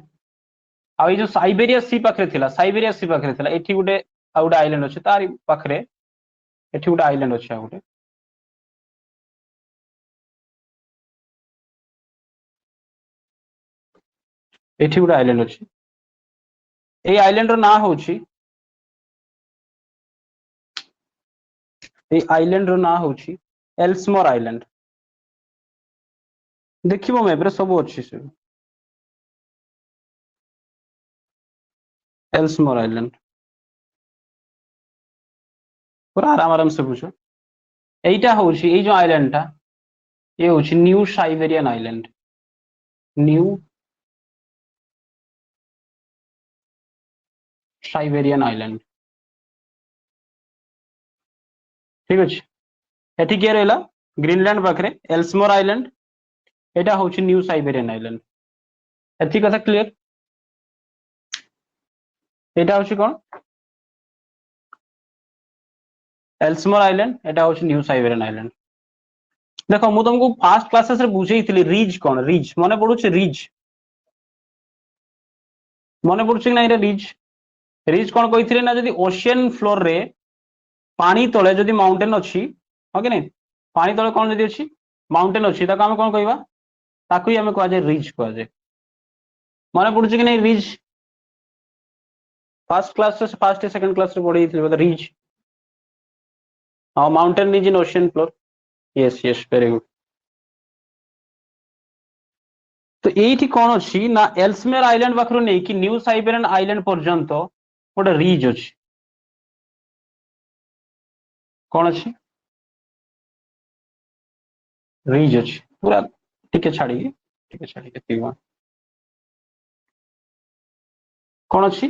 आ जो साइबेरिया सी पाखे थिला साइबेरिया सी पाखे थिला एठी गोटे आ गोटे आइलैंड अछि तारि पाखरे एठी गोटे आइलैंड अछि आ गोटे एठी गोटे आइलैंड अछि ए आइलैंड रो ना होछि ए आइलैंड रो ना होछि एल्समोर आइलैंड देखिबो मैप रे सब अछि से एल्समोर आइलैंड पूरा आराम आराम से बुझो এইটা হচ্ছে এই যে আইল্যান্ডটা এ হচ্ছে new Siberian island new Siberian island ঠিক আছে এটি কি রইলা গ্রিনল্যান্ড পাখরে এলসমোর আইল্যান্ড এটা হচ্ছে নিউ সাইবেরিয়ান আইল্যান্ড এটি কথা ক্লিয়ার এটা হচ্ছে কোন एल्समोर आइलैंड एटा होछि न्यू साइबेरियन आइलैंड देखो मु तुमको फास्ट क्लासेस रे बुझेइथिली रिज कोन रिज मने पडुछि रिज मने पडुछि नै रे रिज कोन कहिथिले ना जदी ओशियन फ्लोर रे पानी तळे जदी माउंटेन अछि ओके नै पानी तळे कोन जदी अछि माउंटेन अछि ताको हम कोन कहिबा ताको ही हम कहआ जे रिज कहआ जे मने पडुछि कि नै रिज फर्स्ट क्लास से फर्स्ट सेकंड क्लास रे पढेइथिले बता ridge mountain ridge in ocean floor yes yes very good तो এইটি কোন ଅଛି না এলসমোর আইল্যান্ড পাখରୁ নেকি নিউ সাইবেরিয়ান আইল্যান্ড পর্যন্ত ଗୋଟେ রিজ ଅଛି কোন ଅଛି রিজ ଅଛି पूरा ଟିକେ ଛାଡିକି ଏତିକି কোন ଅଛି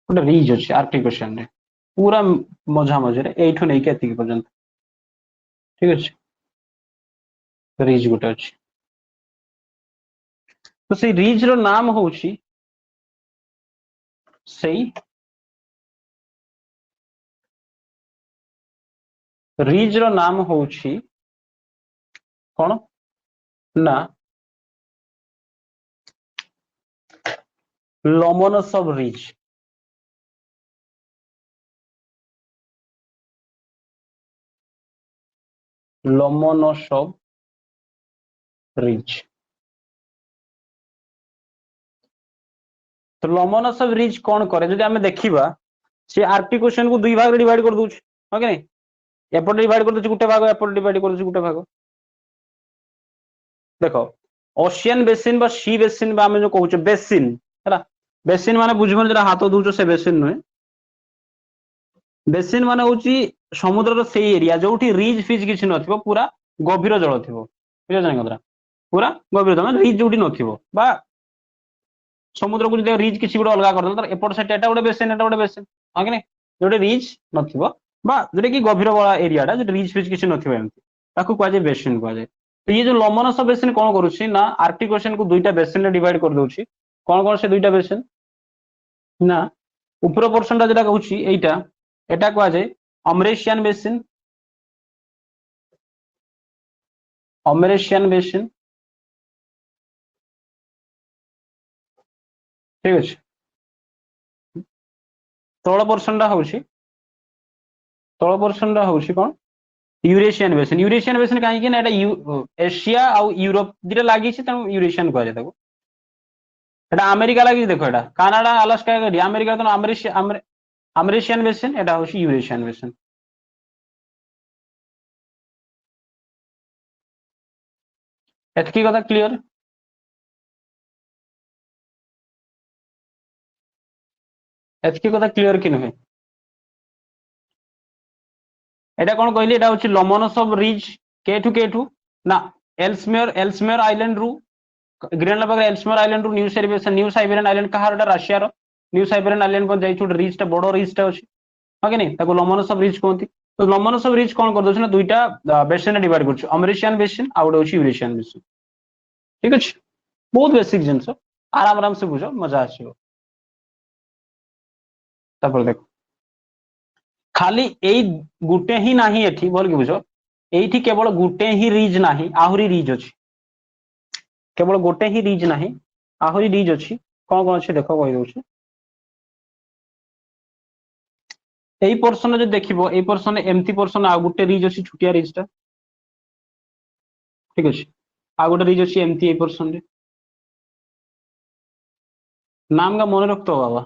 ଗୋଟେ ରିଜ ଅଛି ଆର୍କଟିक ओशन रे पूरा मझा मझे एठू नहीं के एतिकी पर्यंत ठीक अछि रिज गोटे अछि तो से रिज रो नाम होछि सेई रिज रो नाम होछि कोन ना लोमोनोसोव रिज, लोमोनोसोव रिज। तो लोमोनोसोव रिज कौन करे जदि आमे देखिबा से आर्कटिक ओशन को दुई भाग डिवाइड कर दोछ हो कि नहीं, एपट डिवाइड कर दोछ गुटे भाग, एपट डिवाइड कर दोछ गुटे भाग। देखो ओशियन बेसिन बा सी बेसिन बा आमे जो कहूछ बेसिन हैला, बेसिन माने बुझबन जरा हाथ दोछ से बेसिन नुहे, बेसिन माने होची समुद्र रो सेई एरिया जोठी रिज फिज किछि नथिबो, पूरा गभीर जल थिबो, बुझा जानि कतरा पूरा गभीर जल रिज जोठी नथिबो बा समुद्र को जदि रिज किछि गुटे अलगा कर दल तर एपट साइड एटा गुटे बेसिन एटा गुटे बेसिन हा कि नहीं, जोटे रिज नथिबो बा जोटे की गभीर वाला एरिया जो रिज फिज किछि नथिबो एमति ताकू कुआ जाय बेसिन कुआ जाय। तो ये जो लोमोनोसोव बेसिन कौन करुछि ना आर्कटिक ओशन को दुईटा बेसिन रे डिवाइड कर दोछि। कौन कौन से दुईटा बेसिन ना ऊपर पोर्शन टा जेटा कहूछि एटा एटा कुआ जाय अमरेशियन बेसिन, अमरेशियन बेसिन ठीक अछि। तळ पोर्शन टा होछि, तळ पोर्शन टा होछि कोन यूरेशियन बेसिन, यूरेशियन बेसिन काहे कि ना एटा एशिया आ यूरोप दिरे लागि छि त यूरेशियन कहै ताको, एटा अमेरिका लागि देखो एटा कनाडा अलास्का के अमेरिका तो अमरेशियन बेसिन एटा होछि यूरेशियन बेसिन। एतकी कथा क्लियर, एतकी कथा क्लियर कि नहे। एटा कोन कहली एटा होछि लोमोनोसोव रिज केठू ना एल्समेयर, एल्समेयर आइलैंड रु ग्रीनलैंड पाखरे एल्समेयर आइलैंड रु न्यू साइबेरियन आइलैंड कहार एटा रशिया रो न्यू साइबेरियन आइलैंड को जाई छु रिज टा बडो रिज टा अछि हा कि नहीं, ताको लोमोनोसोव रिज कहंती। तो लोमोनोसोव रिज कोन कर दोछ ना दुईटा बेसिन डिवाइड करछु, अमरेशियन बेसिन आ उडे होछि यूरेशियन बेसिन ठीक अछि। बहुत बेसिक जिंस आराम आराम से बुझो मजा आछियो। तापर देखो खाली एई गुटे ही नाही एठी बोल के बुझो, एठी केवल गुटे ही रिज नाही आहुरी रिज अछि, केवल गोटे ही रिज नाही आहुरी रिज अछि। कोन कोन अछि देखो कहि दउछि। एई पोर्शन जे देखिबो एई पोर्शन एम्ति पोर्शन आ गुटे रिज अछि छुटिया रिज टा ठीक अछि, आ गुटे रिज अछि एम्ति एई पोर्शन रे नाम का मन रखतो बाबा,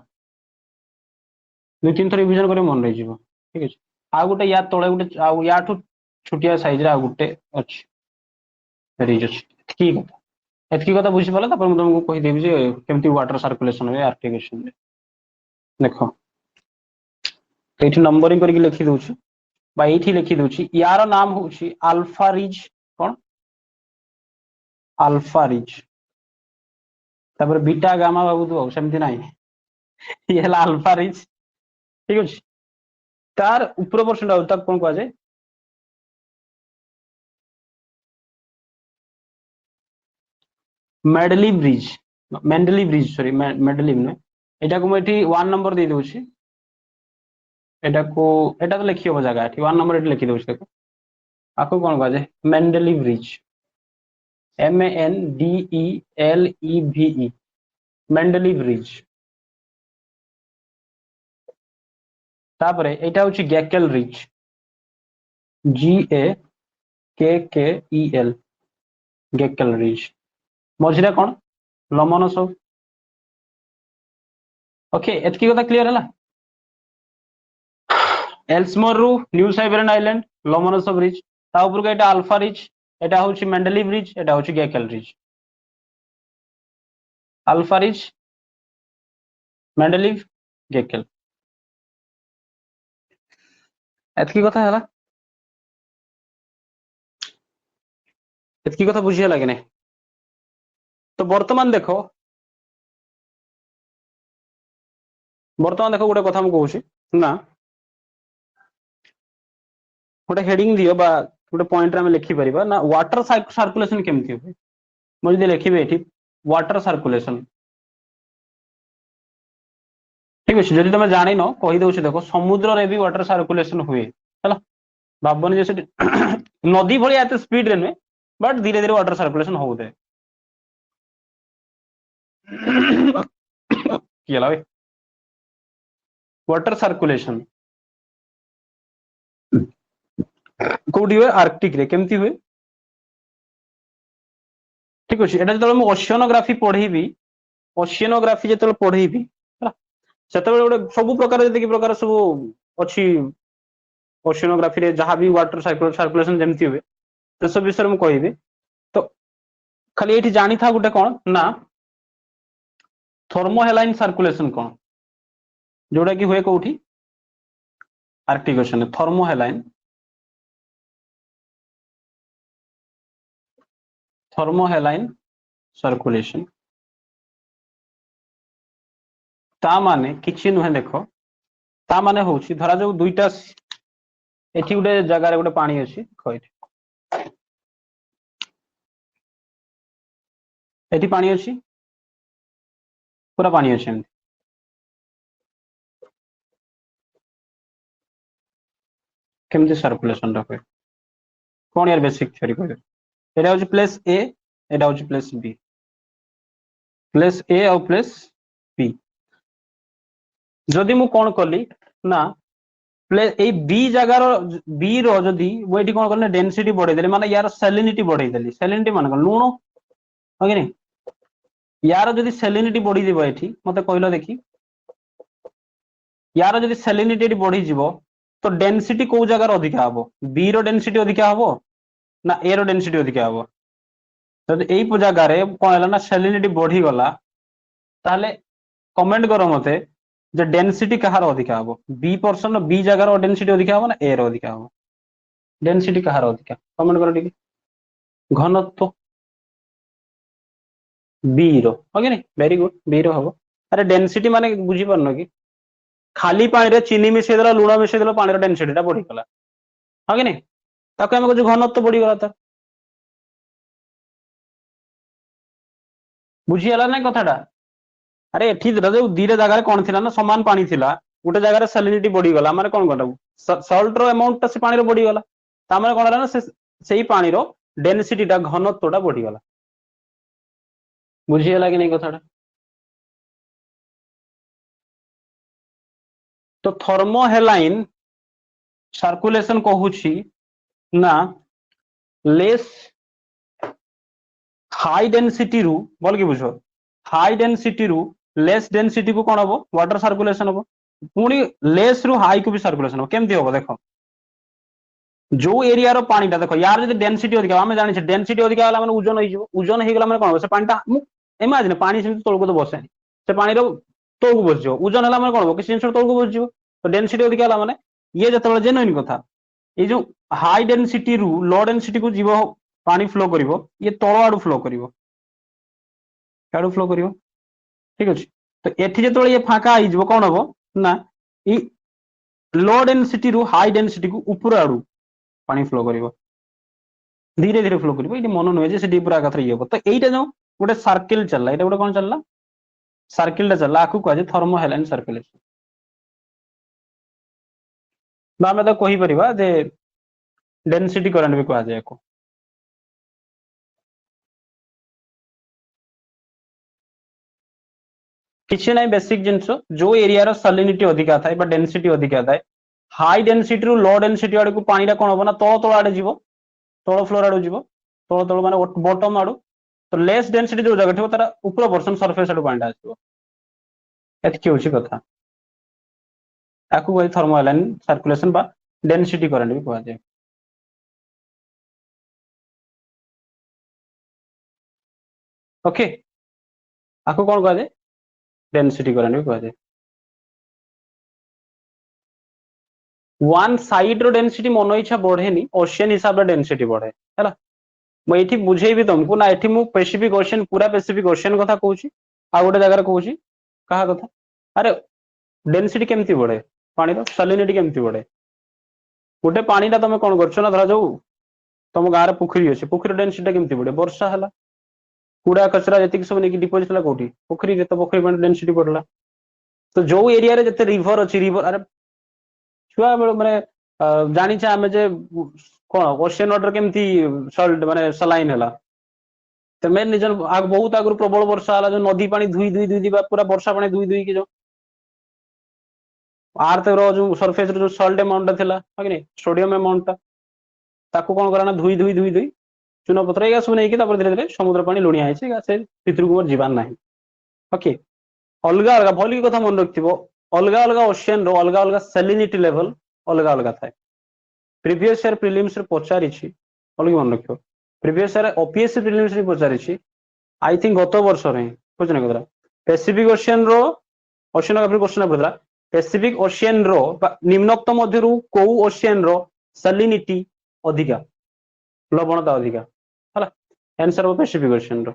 दुई तीन थर रिविजन करे मन रहि जिवो ठीक अछि। आ गुटे या तळे गुटे आ याठू छुटिया साइज रे आ गुटे अछि रिज अछि। ठीक है एतकी कथा बुझि पाला, तापर मैं तुमको कहि देबी जे केमति वाटर सर्कुलेशन हुए आर्कटिक ओशन रे। देखो एठी नंबरिंग करके लिखि दउछि बा एठी लिखि दउछि यार नाम होछि अल्फा रिज, कोन अल्फा रिज तापर बीटा गामा बाबू तो सेमति नाही ये हला अल्फा रिज ठीक अछि। तार ऊपर पोर्शन ताक कोन कहै जाय medley bridge, Mendeley bridge sorry medley ने एटा को मैं एठी 1 नंबर दे दउछि, एटा को एटा तो लिखि हो जगह एठी 1 नंबर एठी लिखि दउछि देखो आको कोन कहै जाय Mendeley bridge MENDELEVE Mendeley bridge. तापरे एटा होछि गैकेल रिज GAKKEL गैकेल रिज। मझिरा कोन लोमोनोसोव। ओके एतकी कथा क्लियर हला। एल्समोर रु new Siberian island Lomonosov ridge, ता ऊपर के एटा अल्फा रिज, एटा होछि मेंडली ब्रिज, एटा होछि गैकेल रिज। अल्फा रिज मेंडली गैकेल एतकी कथा हला, एतकी कथा बुझिया लागे नै। तो वर्तमान देखो गोटे कथा हम कहूछि ना गोटे हेडिंग दियो बा गोटे पॉइंट रे हम लिखि परिबा ना वाटर सर्कुलेशन केमति होय। म जदि लिखिबे एठी वाटर सर्कुलेशन ठीक अछि, जदि तुम जानि न कहि दउछि देखो समुद्र रे भी वाटर सर्कुलेशन हुए हला भाबनी जे सेठी नदी भलिया एते स्पीड रे नै बट धीरे धीरे वाटर सर्कुलेशन होउते किए भाई वाटर सर्कुलेशन कोडी हुए आर्कटिक रे केमती हुए ठीक अछि एटा जतले म ओशियोनोग्राफी पढेबी ओशियोनोग्राफी जतले पढेबी सेतबेले गोटे सब प्रकार जति प्रकार सब अछि ओशियोनोग्राफी रे जहां भी वाटर सर्कुलेशन जेमती हुए तो सब विषय में कहबी तो खाली एठी जानी था गोटे कोन ना थर्मोहेलाइन सर्कुलेशन कोन जोड़ा कि हुए कोठी आर्कटिक ओशन थर्मोहेलाइन सर्कुलेशन ता माने किछि नुहे देखो ता माने होउछि धरा जो दुईटा एठी गोटे जगह रे गोटे पानी अछि कहै एठी पानी अछि पूरा पानी अछि एमती केमती सर्कुलेशन रा हुए कोन यार बेसिक थ्योरी कहबे एटा होछि प्लेस ए एटा होछि प्लेस बी प्लेस ए और प्लेस बी जदि मु कोन कली ना प्लेस ए बी जगार बी रो जदि वो एठी कोन करले डेंसिटी बढ़ाई देले माने यार सैलिनिटी बढ़ाई देली सैलिनिटी माने लुण हो कि नहीं यार जदि सैलिनिटी बढ़ी जीवो एठी मते कहलो देखि यार जदि सैलिनिटी एठी बढ़ी जीवो तो डेंसिटी को जगार अधिका हबो बी रो डेंसिटी अधिका हबो ना ए रो डेंसिटी अधिका हबो जदि एई जगह रे कोन हला ना सैलिनिटी बढ़ी गला ताले कमेंट करो मते जे डेंसिटी कहार अधिका हबो बी पर्सन बी जगार डेंसिटी अधिका हबो ना ए रो अधिका हबो डेंसिटी कहार अधिका कमेंट करो ठीक घनत्व बी रो हो कि नहीं वेरी गुड बी रो हबो अरे डेंसिटी माने बुझी परनो कि खाली पानी रे चीनी मिसै देला लुण मिसै देला पानी रो डेंसिटी टा बढ़ी गला हो कि नहीं ताको हम कुछ घनत्व बढ़ी गला त बुझी हला ना कथाटा अरे एठी जो दीरे जगह कौन थिला ना समान पानी थिला गोटे जगह सैलिनिटी बढ़ी गला माने कोन कटाऊ सॉल्ट रो अमाउंट से पानी रो बढ़ी गला ता माने कोन हला ना सेही पानी रो डेंसिटी टा घनत्व टा बढ़ी गला बुझी हला कि नहीं कथाटा तो थर्मोहेलाइन सर्कुलेशन कहूछि ना लेस हाई डेंसिटी रु बोल कि बुझो हाई डेंसिटी रु लेस डेंसिटी को कौन हम वाटर सर्कुलेशन हम पुणी लेस रु हाई को भी सर्कुलेशन हम केमती हम देख जो एरिया रो पानी देखो यार जब डेंसिटी अधिका आम जाने डेंसिटी अधिका वाला माने ओजन हो ओजन हो गला कौन से पानीटा इमेजिन पानी सेमती तौक तो बसे से पानी तौक बस ओजन है कौन हम किसी जिन तौक बस तो डेंसिटी अधिका वाला माने ये जो जेनुइन कथा ये जो हाई डेंसिटी रु लो डेंसिटी को जीव पानी फ्लो करिवो ये तଳ आडू फ्लो करिवो आडू फ्लो करिवो ठीक अछि तो एठी जेतବେଳେ ये फाका आइ जीवो कोन हबो ना ई लो डेंसिटी रु हाई डेंसिटी को ऊपर आडू पानी फ्लो करिवो धीरे धीरे फ्लो करिवो इटी मन नय जे से पूरा कथा ये हबो तो एइटा जो गोटे सर्किल चलला एटा गोटे कोन चलला सर्किल टा चलला आकु कहजे थर्मोहेलाइन सर्कुलेशन बा हम तो कहि परिबा जे डेंसिटी करंट भी कहा जाय को किसी ना बेसिक जिनस जो एरिया रो सैलिनिटी अधिका थाए बा डेंसिटी अधिका थाए हाई डेंसिटी रु लो डेंसिटी आड़ को पानी कौन हम ना तल तल आड़े जीव तल फ्लोर आड़ जीव तल तल माने बॉटम आड़ू तो लेस डेंसिटी जो जगह तार ऊपर पर्सन सरफेस आड़ू पानी आसो एतकी होची कथा याकू कहि थर्मोहेलाइन सर्कुलेशन बा डेंसिटी करंट भी कहा जाए ओके आपको कौन कहा जाए डेंसिटी करंट भी कहा जाए वन साइड रो डेंसिटी मन इच्छा बढ़ेनी ओशियन हिसाब रे डेंसिटी बढ़े हैला मु एठी बुझेबी तुमको ना एठी मु स्पेसिफिक ओशियन पूरा स्पेसिफिक ओशियन कथा कहूची आ गोटे जगह कहूची कहा कथा अरे डेंसिटी केमती बढ़े पानी रो सैलिनिटी केमती बढ़े गोटे पानी टा तुम कौन करछ ना धरा जाऊ तुम गाँव पोखरी अच्छे पोखरी डेंसिटी केमती बढ़े वर्षा है कूड़ा कचरा जी सब नहीं डिपोजिट है कौटी पोखरी तो पोखरी पानी डेंसिटी बढ़ला तो जो एरिया रे जते रिवर अच्छी रिवर अरे छुआ बेल माने जानी आम जे कौन ओशियन वाटर केमती सल्ट माने सलाइन है तमें निज बहुत आगु प्रबल वर्षा है जो नदी पानी धुई धुई धुई पूरा वर्षा पानी धुई धुई कि जो आर्थ जो सरफेस जो सल्ट अमाउंट था सोडियम अमाउंट ताकू कौन करा धुई धुई धुई धुई चून पथर ये सब नहीं धीरे धीरे समुद्र पानी लुणिया है भितर को जीवार ना ओके अलग अलग भल कथा मन रखिथ अलग अलग ओशियन रो अलग अलग सैलिनिटी लेवल अलग अलग थाए प्रीवियस ईयर प्रिलिम्स रे पचारि अलग मन रख प्रीवियस ईयर ओपीएससी प्रिलिम्स रे पचारि आई थिंक गत वर्ष रे बुझना कथा पैसिफिक ओशियन रो ओशियन का क्वेश्चन पड़ता पैसिफिक ओशियन रो निम्नोक्त मध्यरु को ओशियन रो सैलिनिटी अधिका लवणता अधिका हला आंसर हो पैसिफिक ओशियन रो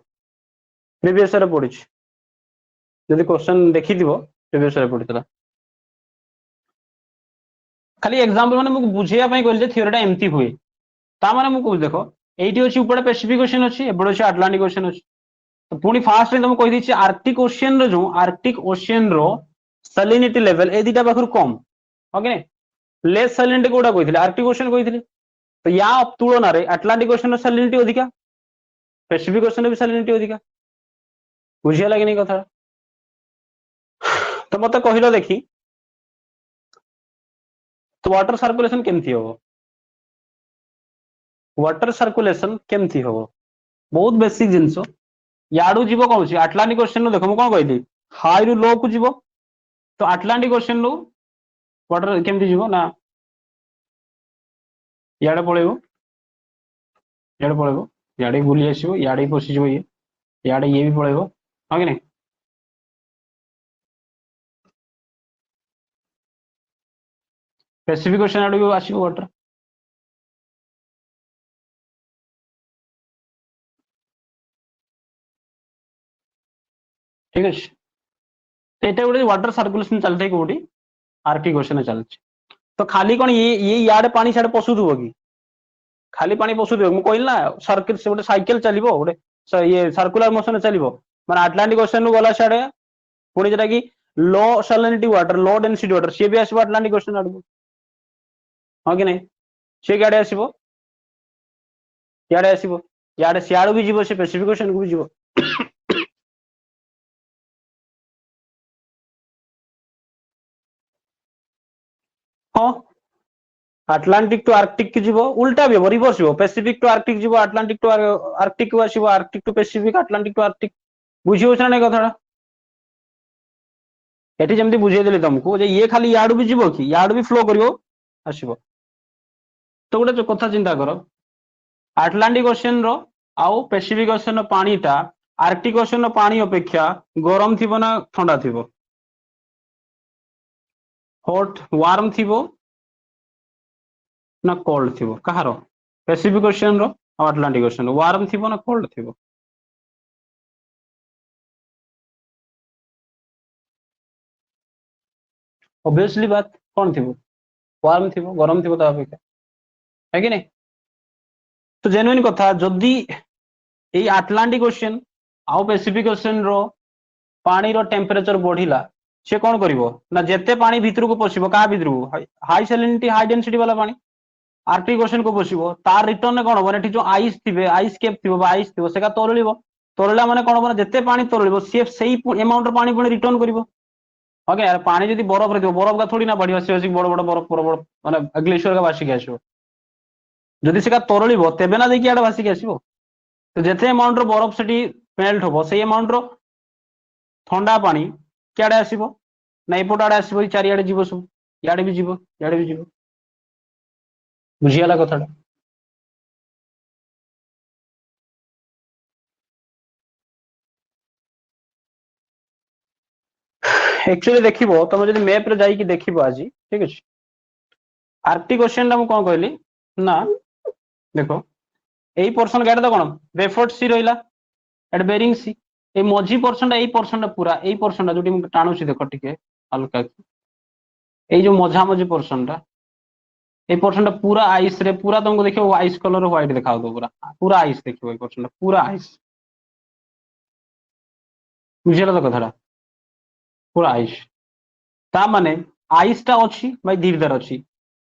प्रीवियस ईयर पड़ी जदि क्वेश्चन देखि दिबो प्रीवियस ईयर पड़ीतला खाली एग्जांपल माने मुझे बुझेया पई कहले जे थ्योरीटा एमती हुए ता माने मुझे देखो एटी अछि ऊपर पैसिफिक ओशियन अछि एबड अछि अटलांटिक ओशियन अछि तो पुनी फास्ट रे तुम कहि दी आर्कटिक ओशियन रो जो आर्कटिक ओशियन रो सैलिनिटी लेवल ए दिटा पाखर कम ओके लेस सैलिनिटी कोडा कहिथिले आर्कटिक ओशियन कहिथिले तो या तुलना रे अटलांटिक ओशियन रो सैलिनिटी अधिका पैसिफिक ओशियन रो भी सैलिनिटी अधिका बुझिया लागि नै कथा तो मते कहिलो देखी तो वाटर सर्कुलेशन केमती हो वाटर सर्कुलेशन केमती हो बहुत बेसिक जिनस याडू जीव कौन सी अटलांटिक ओशियन देखो मु कौन कहली हाई रु लो को जीव तो अटलांटिक ओशियन रु वाटर केमती जीव ना याडे पळेबो याडे बुली आसीबो याडे पसी जीव ये याडे ये भी पळेबो हां कि नहीं पैसिफिक ओशियन आडू भी आसीबो वाटर ठीक अच्छे तो ये गोटे वाटर सर्कुलेशन चलते कौटी आर्कटिक ओशियन चलती तो खाली कौन ये याडे पानी साडे पशुव कि खाली पानी पशुव मुझे कहली ना सर्किल से गोटे साइकेल चलो गोटे ये सर्कुलर मोशन चलो माने अटलांटिक ओशियन गला साडे पुणी जेटा कि low salinity water low density water सी भी आसो अटलांटिक ओशियन आड़ हाँ कि नहीं सी क्या आसो इे आसो इे सियाड़ भी जीव से पैसिफिक ओशियन को भी जीव हाँ अटलांटिक टू आर्कटिक की जीव उल्टा भी हम रिवर्स हो पैसिफिक टू आर्कटिक जीव अटलांटिक टू आर्कटिक को आसो Arctic to Pacific Atlantic to Arctic बुझी हो ना कथा एटी जमती बुझेदेली तुमको जे ये खाली याडू भी जीव कि याडू भी फ्लो करिवो आसीबो तो गोटे जो कथा चिंता कर अटलांटिक ओशियन रो आउ पैसिफिक ओशियन रो पानीटा आर्कटिक ओशियन रो पानी अपेक्षा गरम थिबो ना ठंडा थिबो हॉट वार्म थिबो ना कोल्ड थिबो कहारो पैसिफिक ओशियन रो और अटलांटिक ओशियन रो वार्म थिबो ना कोल्ड थिबो ऑब्वियसली बात कौन थिबो वार्म थिबो गरम थिबो ता अपेक्षा है कि नहीं तो जेन्युइन कथा जदि ये अटलांटिक ओशियन आउ पैसिफिक ओशियन रो पानी रो टेम्परेचर बढ़िला से कौन करिवो ना जेते पानी भितर को पसिबो का भितर को हाई सैलिनिटी हाई डेंसिटी वाला पानी आर्कटिक ओशियन को पसिबो तार रिटर्न कोन होबो एठी जो आइस थिबे आइस कैप थिबो बा आइस थिबो सेका तरलिबो तरला माने कोन होबो जेते पानी तरलिबो से सेही अमाउंट रो पानी पुणी रिटर्न करिवो ओके यार पानी जदी बरफ रे बरफ का थोड़ी ना बढ़िया से बड़ बड़ बरफ बड़ माने ग्लेशियर का भासी के आसो जदि सेका तरलिबो तेबे ना देखि आडे भासी के आसीबो तो जेते अमाउंट रो बरफ सेठी मेल्ट होबो सेही अमाउंट रो ठंडा पानी क्याडे आसीबो ना एपट आड़े आसो चारिड़े जीव सब इे भी जीव इे भी जीव बुझीगला कथाटा एक्चुअली देखिबो तुम जदि मैप रे जाई कि देखिबो आज ठीक अछि आर्कटिक ओशियन टा मु कोन कहली ना देखो एई पोर्शन गाड तो कोन बेफोर्ट सी रहिला एट बेरिंग सी ए मझी पोर्शन पूरा एई पोर्शन जोटी मु टाणु सी देखो टिके हल्का ए जो मझा मझी पोर्शन पूरा आइस रे पूरा तुमको देखो आइस कलर व्हाइट देखा दो पूरा पूरा आइस देखो ए पोर्शन पूरा आइस बुझिला तो कथाटा पूरा आइस ता माने आइस टा अछि भाई धीरे धीरे अछि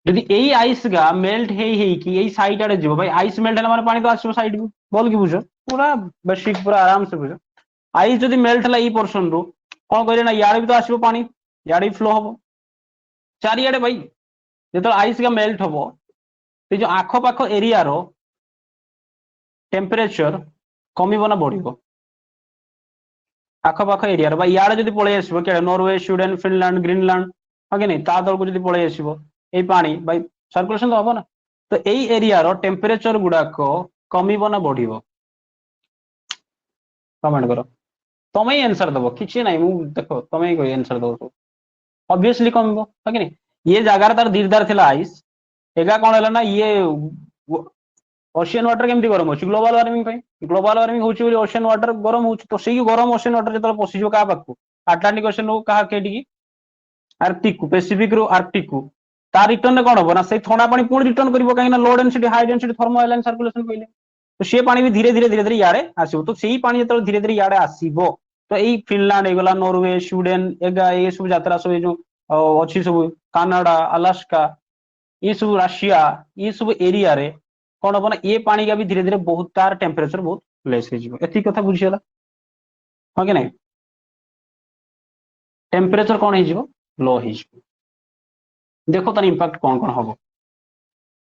यदि एई आइस गा मेल्ट हेई कि एई साइड आड़े जीवो भाई आइस मेल्ट हला माने पानी तो आसीबो साइड को बोल कि बुझो पूरा बेसिक पूरा आराम से बुझ आइस जदि मेल्ट है पोर्सन रु कौन कह ना इे भी तो आसो पानी इे भी फ्लो हम चारिड़े भाई जो आइस का मेल्ट हम ये जो आखपाख एरिया रो टेम्परेचर कमिब ना बढ़ आखपाख एरिया इे जब पलि आस नॉर्वे स्वीडेन फिनलैंड ग्रीनलैंड हाँ कि नहीं ता तौर को पलि आसो ये पानी बै सर्कुलेशन तो हम ना तो यही एरिया रो टेम्परेचर गुड़ाक कमिब ना बढ़ कमेंट कर तुम ही आंसर दब कि ना देख तुम ही आंसर दब सब ऑब्वियसली कमिब हाँ कि नहीं ये जगार तार दीदार थी आइस एगा कौन है ना ये ओशियन वाटर केमती गरम हो ग्लोबल वार्मिंग ग्लोबल वार्मिंग हो ओशियन वाटर गरम हो तो सही गरम ओशियन वाटर जो पशिज क्या पाक आटलांटिक ओशियन रो क्या आर्कटिक को पैसिफिक रो आर्कटिक को तार रिटर्न कौन हम ना से ठंडा पानी पुणी रिटर्न कर कहीं low density high density thermohaline circulation कहले तो सी पानी भी धीरे धीरे धीरे धीरे इे आसो तो सही पानी जो धीरे धीरे इे आसो तो यही फिनलैंड होगा नॉर्वे स्वीडेन एगा ये सब यात्रा सब जो अच्छी सब कानाडा अलास्का ये सब राशिया ये सब एरिया रे कौन हम ना ये पानी का भी धीरे धीरे बहुत तार टेम्परेचर बहुत लेस हो कथा बुझीगला हाँ कि नहीं टेम्परेचर कौन हो लो हो देख तार इंपैक्ट कौन कौन हम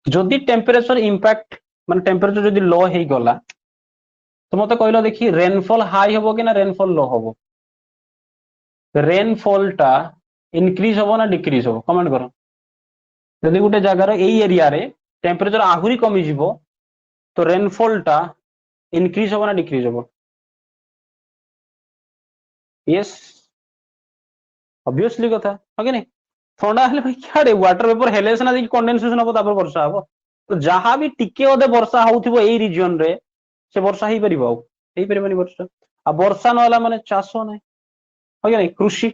जदि टेम्परेचर इंपैक्ट मान टेम्परेचर जदि लो हो गला तो मत कहल देखी रेनफॉल हाई हम कि ना रेनफॉल लो हम रेनफॉल टा इनक्रीज हम ना डिक्रीज हम कमेंट कर जदि गोटे जगार यही एरिया रे टेम्परेचर आहुरी कमिज तो रेनफॉल टा इनक्रीज हम ना डिक्रीज हम यस ऑब्वियसली कथा हाँ कि नहीं ठंडा हेले भाई क्या वाटर वेपर हेले सिना कंडेनसेशन हम तापर वर्षा हम तो जहाँ भी टिके अधे वर्षा होउथिबो एई रीजन रे से वर्षा ही परिबो आउ परिबनी वर्षा आ वर्षा नहला माने चाष नै हाँ कि नहीं कृषि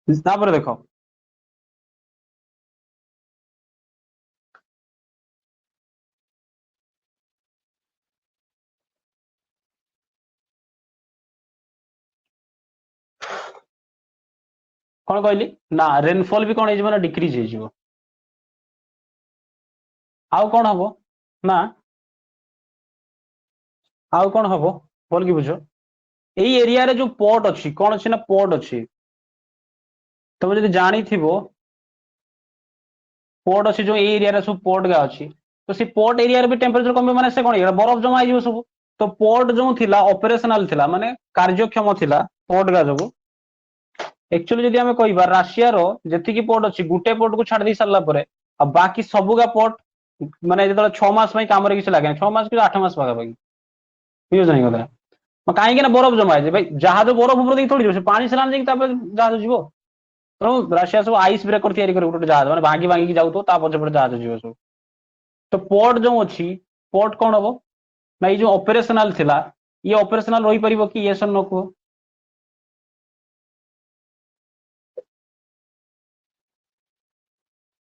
तापर देखो कौन कहली ना रेनफॉल भी कौन हो डिक्रीज हो आउ कौन हम ना आउ कौन हम बोल कि बुझ यही एरिया रे जो पोर्ट अच्छी कौन अच्छी ना पोर्ट अच्छी तुम जब जानी पोर्ट अच्छी जो एरिया रे सब पोर्ट गा अच्छी तो सी पोर्ट एरिया रे भी टेम्परेचर कम माने से कौन बरफ जमा हो सब तो पोर्ट जो थिला ऑपरेशनल थिला माने कार्यक्षम थिला पोर्ट गा जो एक्चुअली जब आम कह राशिया रो जी पोर्ट अच्छी गोटे पोर्ट को छाड़ दी सारा पर बाकी सबुगा पोर्ट माने जो 6 मास कम किसी लगे 6 मास कि 8 मास पाखापाखि बुझे नहीं कथा कहीं बरफ जमा है भाई जहाज बरफ ऊपर थोड़ी से पानी से जहाज जीव तेणु राशिया सब आइस ब्रेकर तैयारी कर गोटे जहाज मैंने भांगी भांगी जाऊ पछपटे जहाज जीव सब तो पोर्ट जो अच्छी पोर्ट कौन हम ना ये जो ऑपरेशनल थिला ये ऑपरेशनल रही पार कि ये सन न कह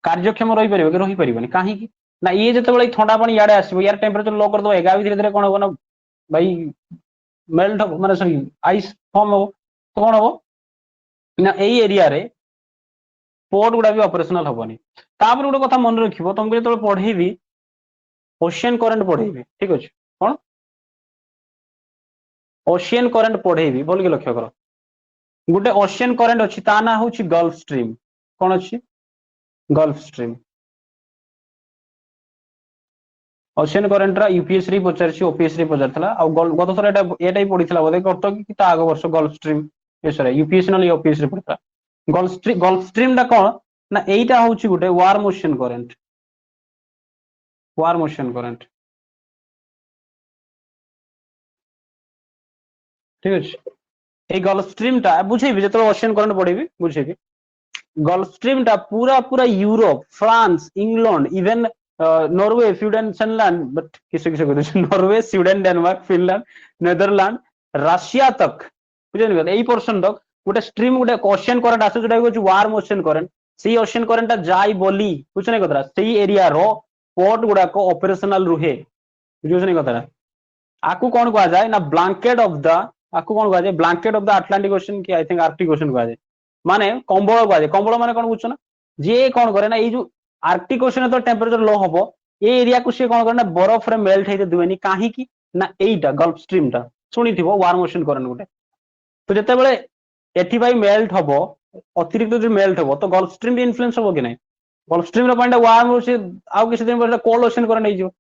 कार्यक्षम रही पार कि रही पार कहीं ना ये जो ठंडा पानी इे आसो यार टेम्परेचर लो करदे एगा भी धीरे धीरे कौन हम ना भाई मेल्ट हम माने सॉरी आइस फॉर्म हम तो कौन हम ना यही एरिया रे पोर्ट गुड़ा भी ऑपरेशनल हेनी तापर गोटे कथा मन रखियो तुमको जो पढ़ेबी ओशियन करेंट पढ़ेबी ठीक अच्छे कौन ओशियन करेंट पढ़ेबी बोल के लक्ष्य कर गोटे ओशियन करेंट अच्छी ता ना हूँ गल्फ स्ट्रीम कौन अच्छी Gulf Stream ocean current UPSC पचार ओपीएस पचार गत थर एटा पढ़ी बोधे गत कि आग वर्ष गल्फ स्ट्रीम यूपीएस ना ओपीएस पढ़ा गल्फ स्ट्रीम टा कौन ना यहीटा हूँ गोटे warm ocean current warm ocean current ठीक अच्छे गल्फ स्ट्रीम टा बुझेबी जो ओशियन करेंट पढ़ेबी बुझेबी गल्फ स्ट्रीम टा पूरा पूरा Europe France England even Norway Sweden Finland but किस Norway Sweden Denmark Finland Netherland राशिया तक बुझे यही पोर्सन तक गोटे स्ट्रीम गोटे ओशियन करेंट आस जो वार्म ओशियन करेंट से ओशियन करेंट जाई बोली बुझे नहीं कथा से एरिया रो पोर्ट गुड़ाक ऑपरेशनल रुहे बुझे नहीं कथा आपको कौन कह जाए ना ब्लैंकेट ऑफ द आपको कौन कह जाए blanket of the Atlantic ocean की आई थिंक आर्कटिक ओशन कह जाए माने कंबल कह जाए कंबल माने कौन बुझ ना जी कौन करे ना ये जो आर्कटिक ओशन तो टेम्परेचर लो हम ए एरिया को सी कौन करना बरफ रे मेल्ट हेते दुएनी काहे की ना एईटा गल्फ स्ट्रीम टा सुनिथिबो वार्म ओशन करंट गोटे तो जते बेले एठी भाई मेल्ट हबो अतिरिक्त जो मेल्ट हबो तो गल्फ स्ट्रीम भी इन्फ्लुएंस हबो कि नहीं गल्फ स्ट्रीम रो पानी वार्म हो से आउ किछि दिन पर कोल्ड ओशन करंट नै जो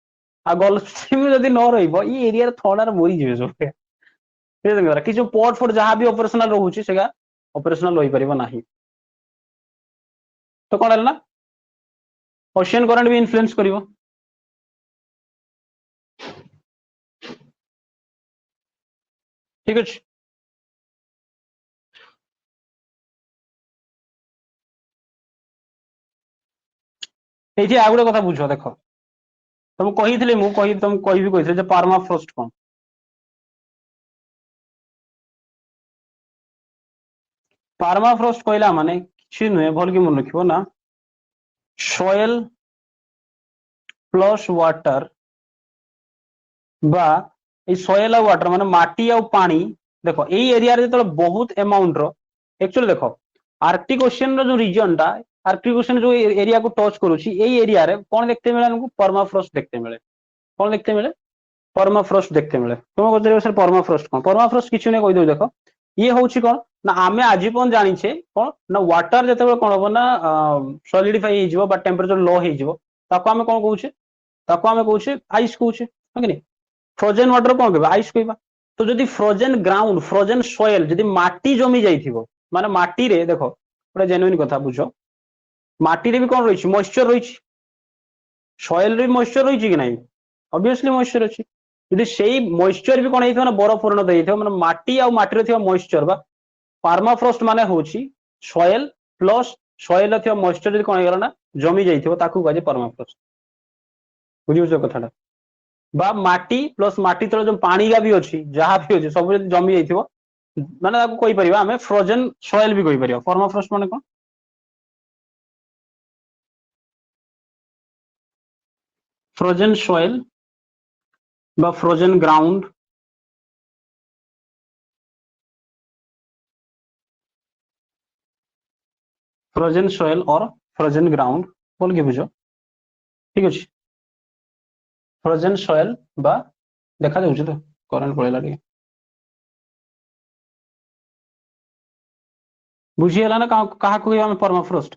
आ गल्फ स्ट्रीम जदी न रहिबो ई एरिया रे थंडा रे मरि जिवे सब कि जो पोर्ट फोर्ट जहां भी ऑपरेशनल रहउची सेगा ऑपरेशनल होई परिबो नाही तो कोन हला ओशन करंट भी इन्फ्लुएंस करिवो ठीक अछि एठी आ गुटे कथा बुझो देखो तुम कहिथिले मु कहि तुम कहिबी कहिथिले जे परमाफ्रॉस्ट कोन परमाफ्रॉस्ट कहला माने किछि नुहे भल कि मन रखिबो ना सॉइल प्लस वाटर बा ए सॉइल आ वाटर माने माटी आ पानी देखो एई एरिया रे तो बहुत अमाउंट रो एक्चुअली देखो आर्कटिक ओशियन रो जो रीजन टा आर्कटिक ओशियन जो एरिया को टच करूची एई एरिया रे कोन देखते मिले हमको परमाफ्रॉस्ट देखते मिले कोन देखते मिले परमाफ्रॉस्ट देखते मिले तुम कहते सर परमाफ्रॉस्ट कोन परमाफ्रॉस्ट किछु नै कहि दो देखो ये होची कोन ना आमे आजि पन जानि छे कोन ना वाटर जते कोन होबो ना सॉलिडिफाई हे जिवो बा टेंपरेचर लो हे जिवो ताको आमे कोन कहूचे ताको आमे कहूचे आइस कहूचे है कि नहीं फ्रोजन वाटर कोन कहबा आइस कहबा तो जदि फ्रोजन ग्राउंड फ्रोजन सॉइल जदि माटी जमी जाइथिबो माने माटी रे देखो गोटे जेन्युइन कथा बुझो माटी रे भी कोन रहिछि मॉइस्चर रहिछि सॉइल रे मॉइस्चर रहिछि कि नहीं ऑब्वियसली मॉइस्चर अछि यदि सेई मॉइस्चर भी कोन हेइथो ना बरफ परिणत हेइथो माने माटी आ माटी रे थिबा मॉइस्चर बा परमाफ्रॉस्ट माने होछि सॉइल प्लस सॉइल रे थिबा मॉइस्चर जदि कोन हेगला ना जमी जाइथिबो ताकू कहै परमाफ्रॉस्ट बुझियो कथाटा बा माटी प्लस माटी तले जो पानी का भी अछि जहां भी अछि सब जमी जाइथिबो माने ताकू कहि परिबा हमें फ्रोजन सॉइल भी कहि परिबा परमाफ्रॉस्ट माने कोन फ्रोजन सॉइल बा फ्रोजन ग्राउंड फ्रोजन सॉइल और फ्रोजन ग्राउंड बोल के बुझो ठीक अछि फ्रोजन सॉइल बा देखा जाउछ तो करंट पळेला रे बुझी हला ना कहा को हम परमाफ्रॉस्ट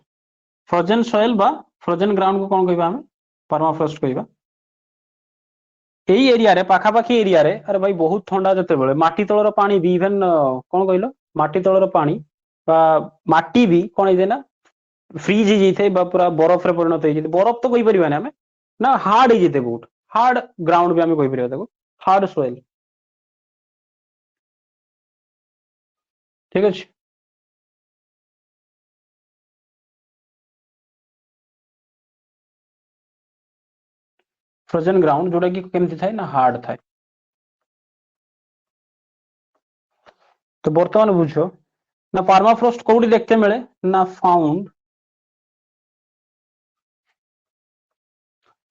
फ्रोजन सॉइल बा फ्रोजन ग्राउंड को कोन कहबा हम परमाफ्रॉस्ट कहबा एई एरिया रे पाखा पाखी एरिया रे अरे भाई बहुत ठंडा जते बेले माटी तळर पानी भी इवन कोन कहलो माटी तळर पानी बा माटी भी कोन हे ना फ्रीज ही जैथे बा पूरा बरफ रे परिणत हे जैथे बरफ तो कहि परिबा ना हमें ना हार्ड हे जैथे बहुत हार्ड ग्राउंड भी हमें कहि परिबा ताको हार्ड सॉइल ठीक अछि फ्रोजन ग्राउंड जोटा कि केमति थाए ना हार्ड थाए तो वर्तमान बुझो ना परमाफ्रॉस्ट कोउडी देखते मिले ना फाउंड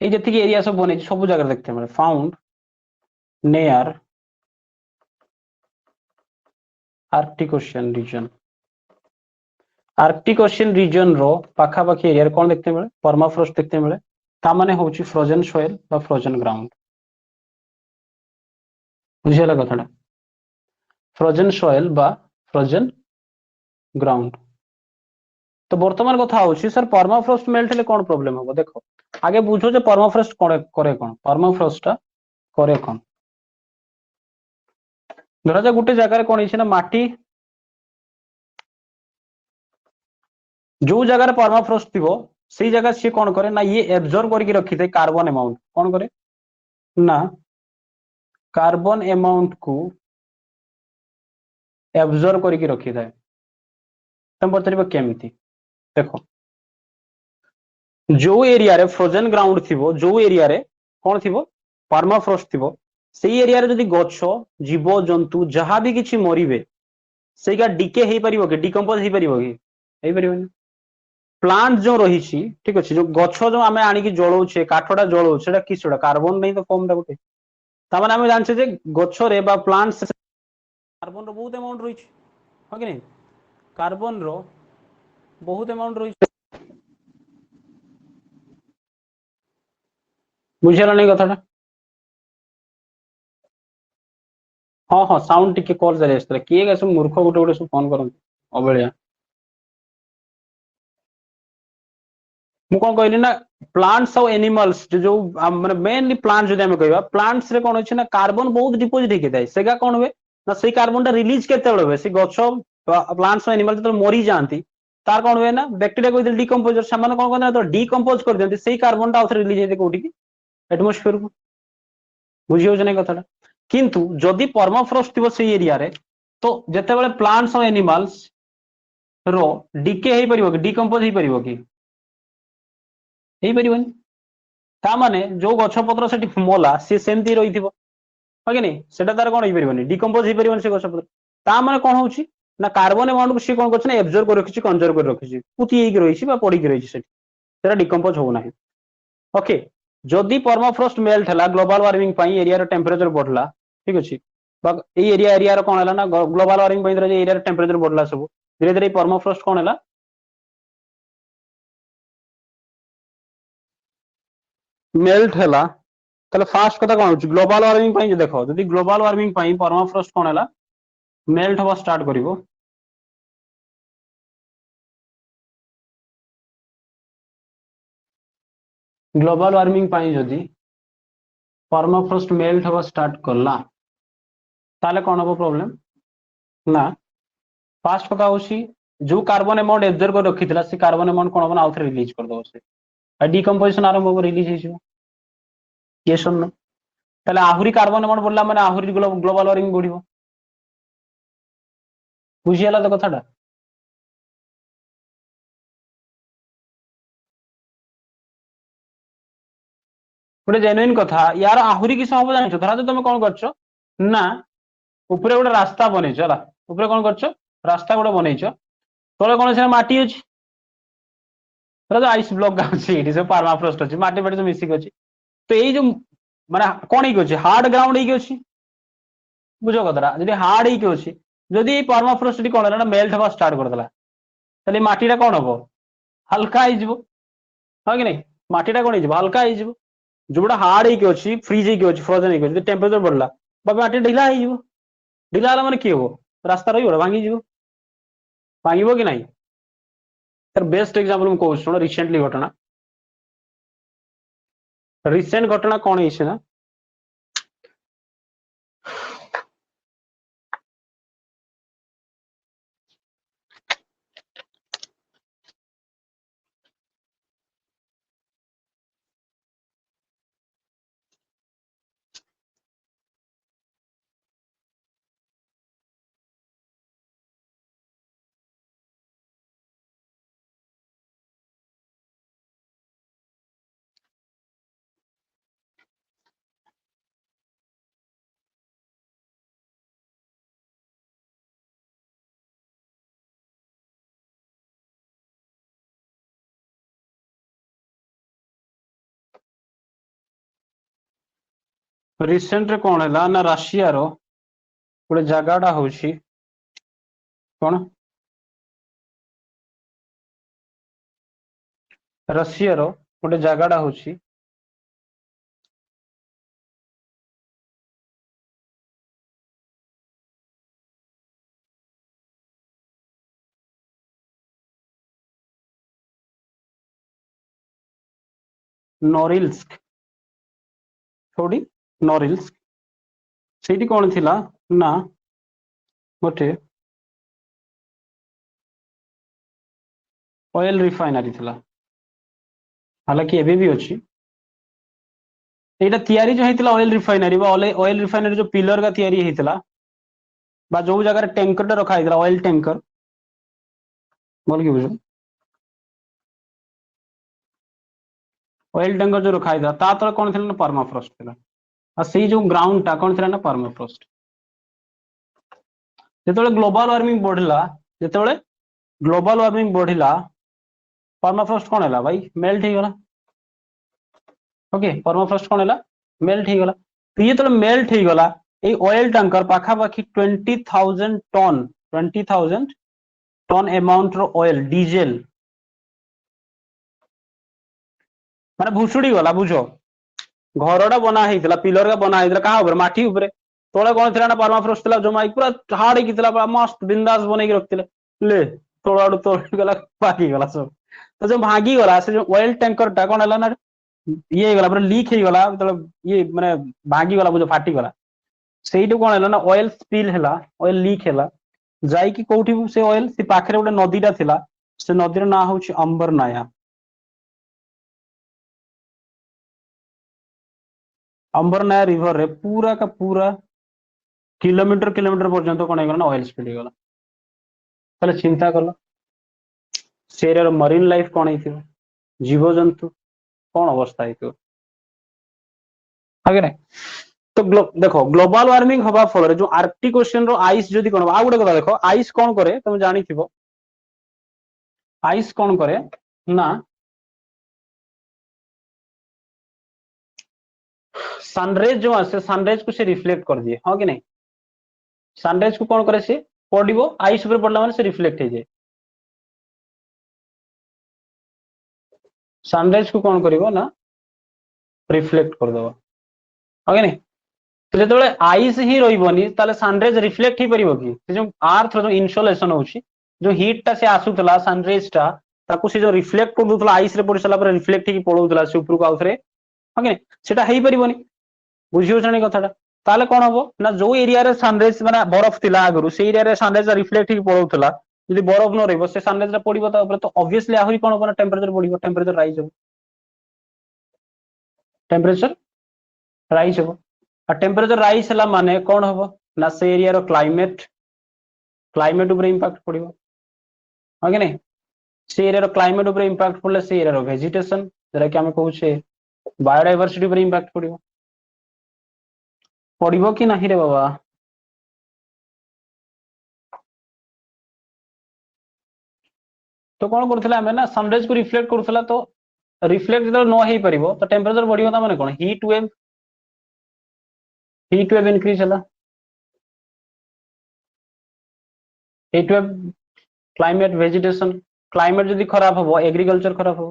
ए जति के एरिया सब बने सब जगह देखते मिले found near Arctic ocean region Arctic ocean region रो पाखा पाखी एरिया रे कोन देखते मिले परमाफ्रॉस्ट देखते मिले ता माने होची फ्रोजन सॉइल बा फ्रोजन ग्राउंड बुझियला कथाटा फ्रोजन सॉइल बा फ्रोजन ग्राउंड तो वर्तमान कथा होची सर परमाफ्रॉस्ट मेल्ट हेले कोन प्रॉब्लम हो देखो आगे बुझो जे परमाफ्रॉस्ट करे कोन परमाफ्रॉस्ट ता करे कोन धरा जा गुटे जगह रे कोन हिछ ना माटी जो जगह रे परमाफ्रॉस्ट थिबो सेई जगह से कोन करे ना ये एब्जॉर्ब करके रखि दे कार्बन अमाउंट कोन करे ना कार्बन अमाउंट को एब्जॉर्ब करके रखि थाए तुम पचरिबो केमिति देखो जो एरिया रे फ्रोजन ग्राउंड थिबो जो एरिया रे कोन थिबो परमाफ्रॉस्ट थिबो सेई एरिया रे जदी गच्छ जीव जंतु जहां भी किछि मरिबे सेगा डीके हेई परिबो के डिकम्पोज हेई परिबो कि हेई परिबो प्लांट जो रही ठीक अच्छे जो गछ जो आम आनिक जलाऊे काठटा जलाऊे किसटा कार्बन नहीं तो फर्मटा गोटे तार आम जानचे जे गछरे बा प्लांट्स कार्बन रो बहुत अमाउंट रही है कि नहीं कार्बन रो बहुत अमाउंट रही बुझीगला नहीं कथाटा? हाँ हाँ साउंड टिके कॉल चली आसला किए सब मूर्ख गोटे गोटे सब फोन करते अबेलिया मु कौन कहली ना प्लांट्स और एनिमल्स जो माने मेनली प्लांट जदि हम कहबा प्लांट्स रे कोन अछि ना कार्बन बहुत डिपोजिट हेके थाए सेगा कोन हुए ना सेई कार्बन टा रिलीज केते बेले हुए से गछ प्लांट्स और एनिमल्स जब मरी जाती तार कोन हुए ना बैक्टीरिया को डिकंपोजर समान कोन करना तो डिकंपोज कर दियंती सेई कार्बन टा आउथरे रिलीज हेते कोठी की एटमॉस्फेयर को बुझी हो जने कथाटा किंतु जदि परमाफ्रॉस्ट थिबो सेई एरिया रे तो जते बेले प्लांट्स और एनिमल्स रो डीके हे परिबो कि डिकंपोज हे परिबो कि हे परिबोनी ता माने जो गछ पत्र सेठी मोला से सेमती रहिथिबो हो कि नहीं सेटा तार कोन हे परिबोनी डिकंपोज हे परिबोनी से गछ पत्र ता माने कोन होउची ना कार्बन अमाउंट को से कोन करछ ना एब्जॉर्ब कर रखिछि कंजर्व कर रखिछि पुती हेक रहिछि बा पड़ी के रहिछि सेठी सेटा डिकंपोज हो नाही ओके जदि परमाफ्रॉस्ट मेल्ट हला ग्लोबल वार्मिंग पई एरिया रो टेंपरेचर बढ़ला ठीक अछि बा ए एरिया रो कोन हला ना ग्लोबल वार्मिंग पई एरिया रो टेंपरेचर बढ़ला सब धीरे धीरे परमाफ्रॉस्ट कोन हला मेल्ट हला ताले फास्ट कथा कोन होची ग्लोबल वार्मिंग पई देखो जदि ग्लोबल वार्मिंग पई परमाफ्रॉस्ट कोन हला मेल्ट हवा स्टार्ट करिवो ग्लोबल वार्मिंग पई जदि परमाफ्रॉस्ट मेल्ट हवा स्टार्ट करला ताले कोन हो प्रॉब्लम ना फास्ट कथा होची जो कार्बन अमाउंट एब्जॉर्ब कर रखितला से कार्बन अमाउंट कोन बना आउथरे रिलीज कर दो से डिकंपोजिशन आरंभ हो रिलीज हे ये सुन ताले आहुरी कार्बन अमाउंट बढ़ला माने आहुरी ग्लोबल वार्मिंग बढ़िबो बुझियाला तो कथाटा गोटे जेन्युइन कथा यार आहुरी किस हम जानिछ धरा तो तुम कोन करछ ना ऊपर गोटे रास्ता बनैछ हला ऊपर कोन करछ रास्ता गोटे बनैछ तळे कोन से माटी अछि धरा तो आइस ब्लॉक अछि एठी से परमाफ्रॉस्ट अछि माटी माटी सब मिसिक अछि तो एई जो माने कोन ही अछि हार्ड ग्राउंड ही अछि बुझो कथरा जदि हार्ड ही अछि जदि परमाफ्रॉस्ट कोन हला ना मेल्ट हवा स्टार्ट कर देला तले माटीटा कोन हबो हल्का ही जिवो हा कि नहीं माटीटा कोन ही जिवो हल्का ही जिवो जोड़ा हार्ड ही अछि फ्रीज ही अछि फ्रोजन ही अछि टेंपरेचर बढ़ला बा माटी ढिला ही जिवो ढिला हला माने की हबो रास्ता रही भांगी जिवो भांगिबो कि नहीं सर बेस्ट एग्जांपल हम कहू सुनो रिसेंटली घटना रिसेंट घटना कौन है ना रिसेंट रे कौन है ना रशिया रो गोटे जगहटा होची कौन रशिया रो गोटे जगहटा होची नोरिल्स्क थोड़ी नोरिल्स्क सेठी कौन थिला ना गोटे ऑयल रिफाइनरी थिला हालांकि एबे भी अछि एटा तयारी जो हेतिला ऑयल रिफाइनरी बा ऑयल रिफाइनरी जो पिलर का तयारी हेतिला बा जो जगह टैंकर रखा हेतिला ऑयल टैंकर बोल की बुझो ऑयल टैंकर जो रखा हेतिला ता तळे कोन थिला ना परमाफ्रॉस्ट थिला आ सेई जो ग्राउंड टा कोन थिला ना परमाफ्रॉस्ट जेतेबेले ग्लोबल वार्मिंग बढ़ला जेतेबेले ग्लोबल वार्मिंग बढ़िला परमाफ्रॉस्ट कोन हैला भाई मेल्ट ही गला ओके परमाफ्रॉस्ट कोन हैला मेल्ट ही गला तो ये तो मेल्ट ही गला ए ऑयल टैंकर पाखा पाखी 20,000 टन अमाउंट रो ऑयल डीजल माने भुसुड़ी गला बुझो घरटा बना हेइतला पिलर का बना हेइतला कहा ऊपर माटी ऊपर तोळे कोन थिला ना परमाफ्रोस्ट थिला जमा पूरा हार्ड हेकी थिला पूरा मस्त बिंदास बनै के रखथिले ले तोड़ाडू तोड़ गला भागी गला सब तो जो भागी गला से जो ऑयल टैंकर टा कोन हला ना ये गला पूरा लीक हे गला मतलब ये माने भागी गला बुझ फाटी गला सेइटु कोन हला ना ऑयल स्पिल हैला ऑयल लीक हैला जाई कि कोठी से ऑयल से पाखरे गोटे नदीटा थिला से नदीर ना होछि अंबर नाया अंबर नाया रिवर रे पूरा का पूरा किलोमीटर किलोमीटर पर्यंत कोन हेगला ना ऑयल स्पिल हेगला ताले चिंता कलो से एरिया मरीन लाइफ कोन हेथिबो जीव जंतु कोन अवस्था हेथिबो आगे तो देखो ग्लोबल वार्मिंग हवा फल जो आर्कटिक ओशन रो आइस जदि कोन आ गुटे कथा देखो आइस कोन करे तुम जानि थिबो आइस कोन करे ना सनरेज जो आसे सनरेज को से रिफ्लेक्ट कर दिए हाँ कि नहीं सनरेज को कौन करे से पड़ो आइस ऊपर पड़ला माने से रिफ्लेक्ट हो जाए सनरेज को कौन करिवो ना रिफ्लेक्ट कर दबो हाँ कि नहीं तो जो आइस ही रही ताले सनरेज रिफ्लेक्ट ही परिबो कि से जो अर्थ रो जो इनसोलेशन होची जो हीट टा से आसुतला सनरेज टा ताकू से जो रिफ्लेक्ट कर दुतला आइस रे पड़ी सला पर रिफ्लेक्ट ही पड़ौतला से ऊपर को आउथरे हाँ कि नहीं सेटा हेई परिबोनी बुझियो जानी कथाटा ताले कोन हबो ना जो एरिया रे सनराइज माने बरफ थिला आगरु से एरिया रे सनराइज रिफ्लेक्ट ही पड़ौतला यदि बरफ न रहबो से सनराइज रे पड़िबो ता ऊपर तो ऑब्वियसली आहुरी कोन हबो ना टेंपरेचर बढ़िबो टेंपरेचर राइज हो टेंपरेचर राइज हो आ टेंपरेचर राइज हला माने कोन हबो ना से एरिया रो क्लाइमेट क्लाइमेट ऊपर इंपैक्ट पड़िबो हां कि नहीं से एरिया रो क्लाइमेट ऊपर इंपैक्ट पड़ले से एरिया रो वेजिटेशन जरा कि हम कहू छे बायोडायवर्सिटी ऊपर इंपैक्ट पड़िबो पड़िबो कि नाही रे बाबा तो कौन करथिला हमें ना सनराइज को रिफ्लेक्ट करथिला तो रिफ्लेक्ट जब न हेई परिबो तो टेंपरेचर बढ़िबो ता माने कोन हीट वेव इंक्रीज हला heat wave climate vegetation climate जदि खराब हो एग्रीकल्चर खराब हो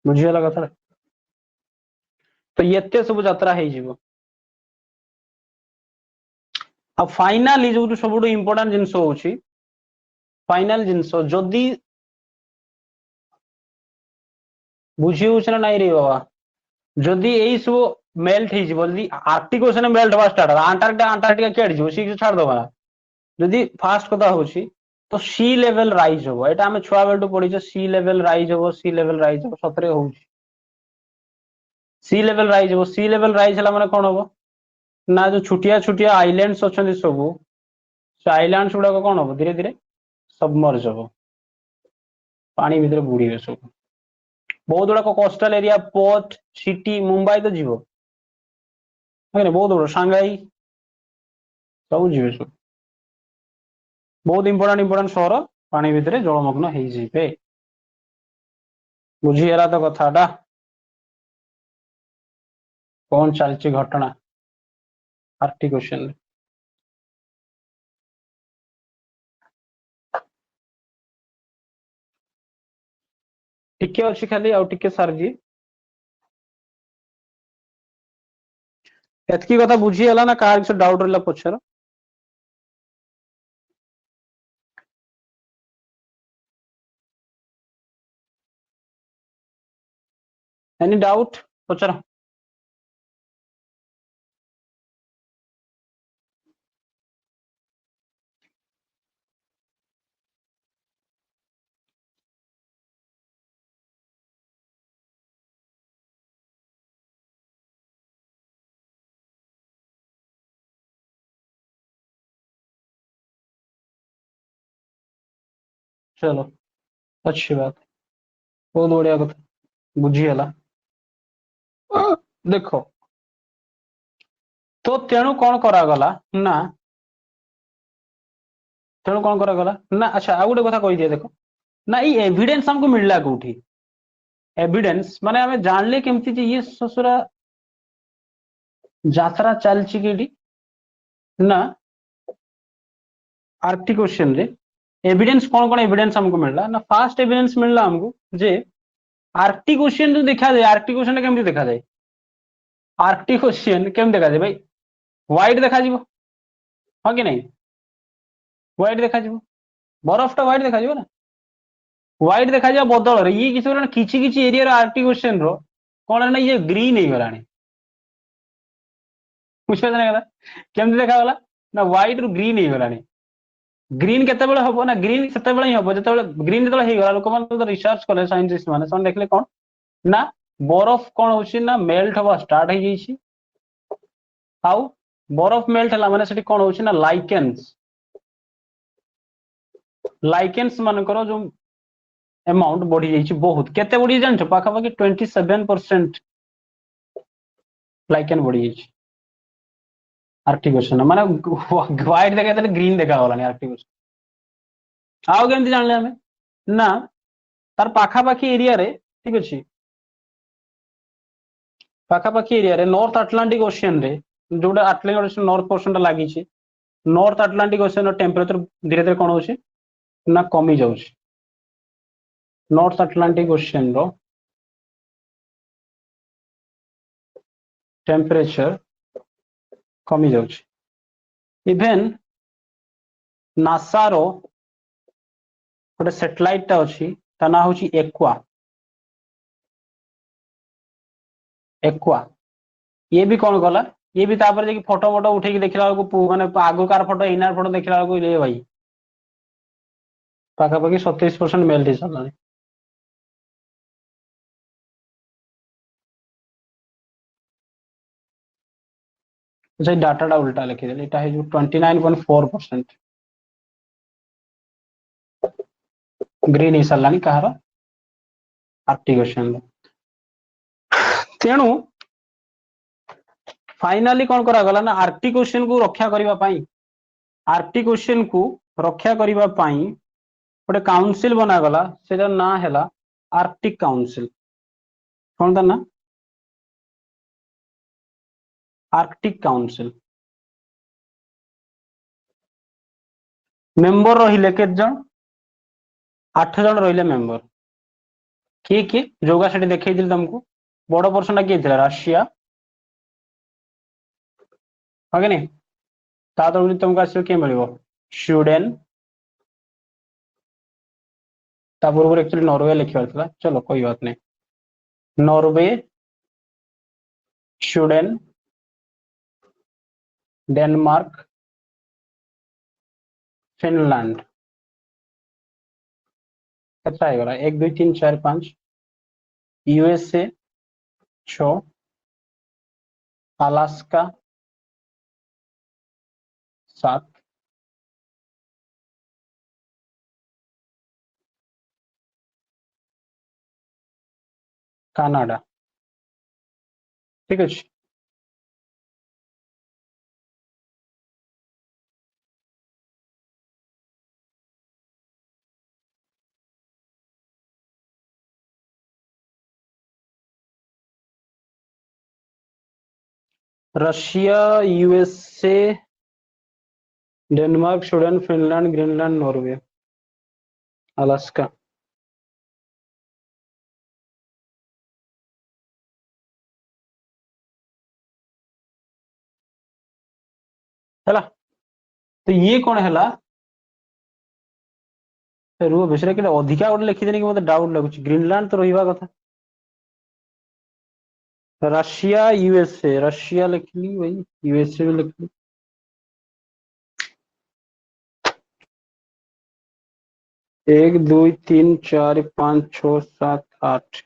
बुझिया लगा था तो ये सब यात्रा हेई जीवो अब फाइनाली जो सब इंपोर्टेंट जिनस होची फाइनल जिनस जदि बुझी होछ ना नहीं रे बाबा जदि एई सब मेल्ट हेई जीवो जदि आर्कटिक ओशन मेल्ट होवा स्टार्ट अंटार्कटिका अंटार्कटिका केड जीवो सी छाड़ दबा जदि फास्ट कथा होची तो सी लेवल राइज हो एटा हम छुआ बेलटू पड़ी सी लेवल राइज हो सी लेवल राइज हो सतरे होची सी लेवल राइज हो सी लेवल राइज हला माने कोन होबो ना जो छुटिया छुटिया आइलैंड्स अछंदी सब से आइलैंड्स गुडा कोन होबो धीरे धीरे सबमर्ज होबो पानी भीतर बुड़ीबे सब बहुत गुड़ा coastal area port city Mumbai तो जीवो बहुत बड़ सांघाई सब जीवे सब बहुत इंपोर्टेंट इंपोर्टेंट सहर पानी भीतर जलमग्न हो जाइबे बुझीगला तो कथाटा कौन चलची घटना आर्कटिक ओशन टिके अच्छी खाली आउ टिके सारजी एतकी कथा बुझीगला ना कहार किसी डाउट रहा पचर एनी डाउट पचर चलो अच्छी बात बहुत बढ़िया कथा बुझीगला देखो तो तेणु कौन करागला ना तेणु कौन करागला ना अच्छा आ गोटे कथा कही दिए देखो ना ये एविडेंस हमको मिलला कोठी एविडेंस माने हमें जानले केमती जे ये ससुरा यात्रा चलची केडी ना आर्कटिक ओशन रे एविडेंस कौन कौन एविडेंस हमको मिलला ना फास्ट एविडेंस मिलला हमको जे आर्कटिक ओशियन जो देखा जाए आर्कटिक ओशियन केमती देखा जाए आर्कटिक ओशियन केम देखा जाए भाई व्हाइट देखा जीवो हाँ कि नहीं व्हाइट देखा जीवो बरफटा व्हाइट देखा जीवो ना व्हाइट देखा जाए बदल ये किसी किसी एरिया आर्कटिक ओशियन रो कौन ना ये ग्रीन ही गलानी बुझिपारे ना केमती देखा गला ना व्हाइट रु ग्रीन ही गलानी ग्रीन केतेबेले हबो ना ग्रीन सेतेबेले ही हबो जेतेबेले ग्रीन जेतेबेले हे गला लोक माने रिसर्च कले साइंटिस्ट माने सन देखले कोन ना बरफ कोन होची ना मेल्ट हवा स्टार्ट हे जैछि आउ बरफ मेल्ट हला माने सेठी कोन होची ना लाइकेन्स मानकर जो अमाउंट बढ़ी जाइए बहुत केते बढ़ी जान पाखापाखि 27% लाइकेन बढ़ी जाइए आर्कटिक ओशन माने व्हाइट देखा ग्रीन देखा गलानी आर्कटिक ओशन आउ केमती जानले हमें ना तार पाखापाखि एरिया रे ठीक अछि पाखापाखि एरिया रे नॉर्थ अटलांटिक ओशियन रे जोटा अटलांटिक ओशियन नॉर्थ पोर्शन लागी छी नॉर्थ अटलांटिक ओशियन टेम्परेचर धीरे धीरे कोन होची ना कमी जाउची नॉर्थ अटलांटिक ओशियन रो टेम्परेचर कमी जाउची इवेन नासा रो गोटे सैटेलाइट टा अछि ता ना होची एक्वा ये भी कौन गला ये भी तापर जे फोटो फोटो उठेकी देखला माने आगो कार फोटो इनार फोटो देखला ले भाई पाखापाखि 27% मेल्ट हो से डाटा उल्टा लिखिदेली एटा है जो 29.4% ग्रीन ही सारानी कहार आर्कटिक ओशियन तेणु फाइनाली कौन करा गला ना आर्कटिक ओशियन को रक्षा करबा पई आर्कटिक ओशियन को रक्षा करबा पई गोटे काउंसिल बना गला सेटा ना हैला आर्कटिक काउंसिल कौन ता ना आर्कटिक काउंसिल मेंबर रहिले केत जन 8 जन रहिले मेंबर किए जोगा सेठी देखैथिल तुमको बड़ पर्सन किए थिला रशिया हाँ कि नहीं ता तो तुमको आसियो के मिलिबो स्वीडेन ता पूर्व एक्चुअली नॉर्वे लिखिबार थिला चलो कोई बात नहीं नॉर्वे स्वीडेन डेनमार्क फिनलैंड कितना आएगा 1 2 3 4 5 यूएसए 6 अलास्का 7 कनाडा ठीक है Russia USA Denmark Sweden Finland Greenland Norway Alaska है तो ये कौन है रुह विषय के अधिका गोटे लिखिदेनी कि मतलब डाउट लगुच ग्रीनलैंड तो रहा कथा रशिया यूएसए रशिया लिखली वही यूएसए भी लिखली 1 2 3 4 5 6 7 8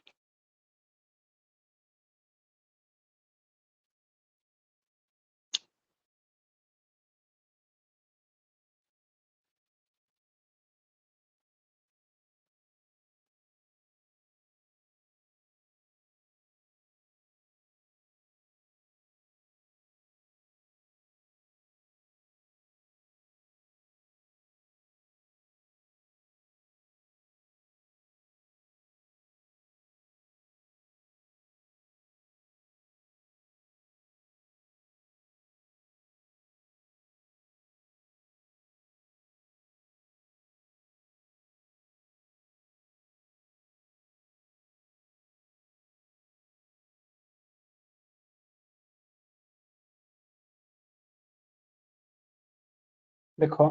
देखो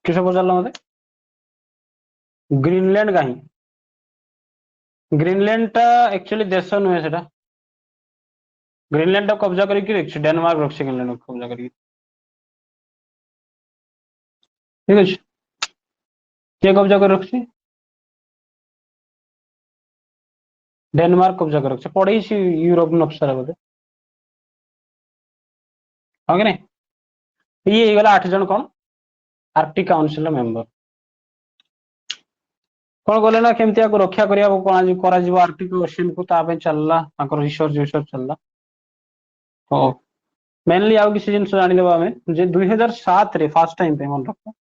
किस पचार मत ग्रीनलैंड कहीं ग्रीनलैंड टा एक्चुअली देश नुहे से ग्रीनलैंड कब्जा करके रखी डेनमार्क रखी ग्रीनलैंड कब्जा करके ठीक अच्छे किए कब्जा कर रखी डेनमार्क कब्जा कर रखी पढ़े यूरोप नक्शा बोधे हाँ कि नहीं ये गला 8 जन कौन आर्कटिक काउंसिल मेंबर कौन गले ना केमती रक्षा करने आर्कटिक ओशियन को चलला रिसर्च चलला तो मेनली आउ किसी जिन जानीदेव आम जे 2007 रे फर्स्ट टाइम पे मन रख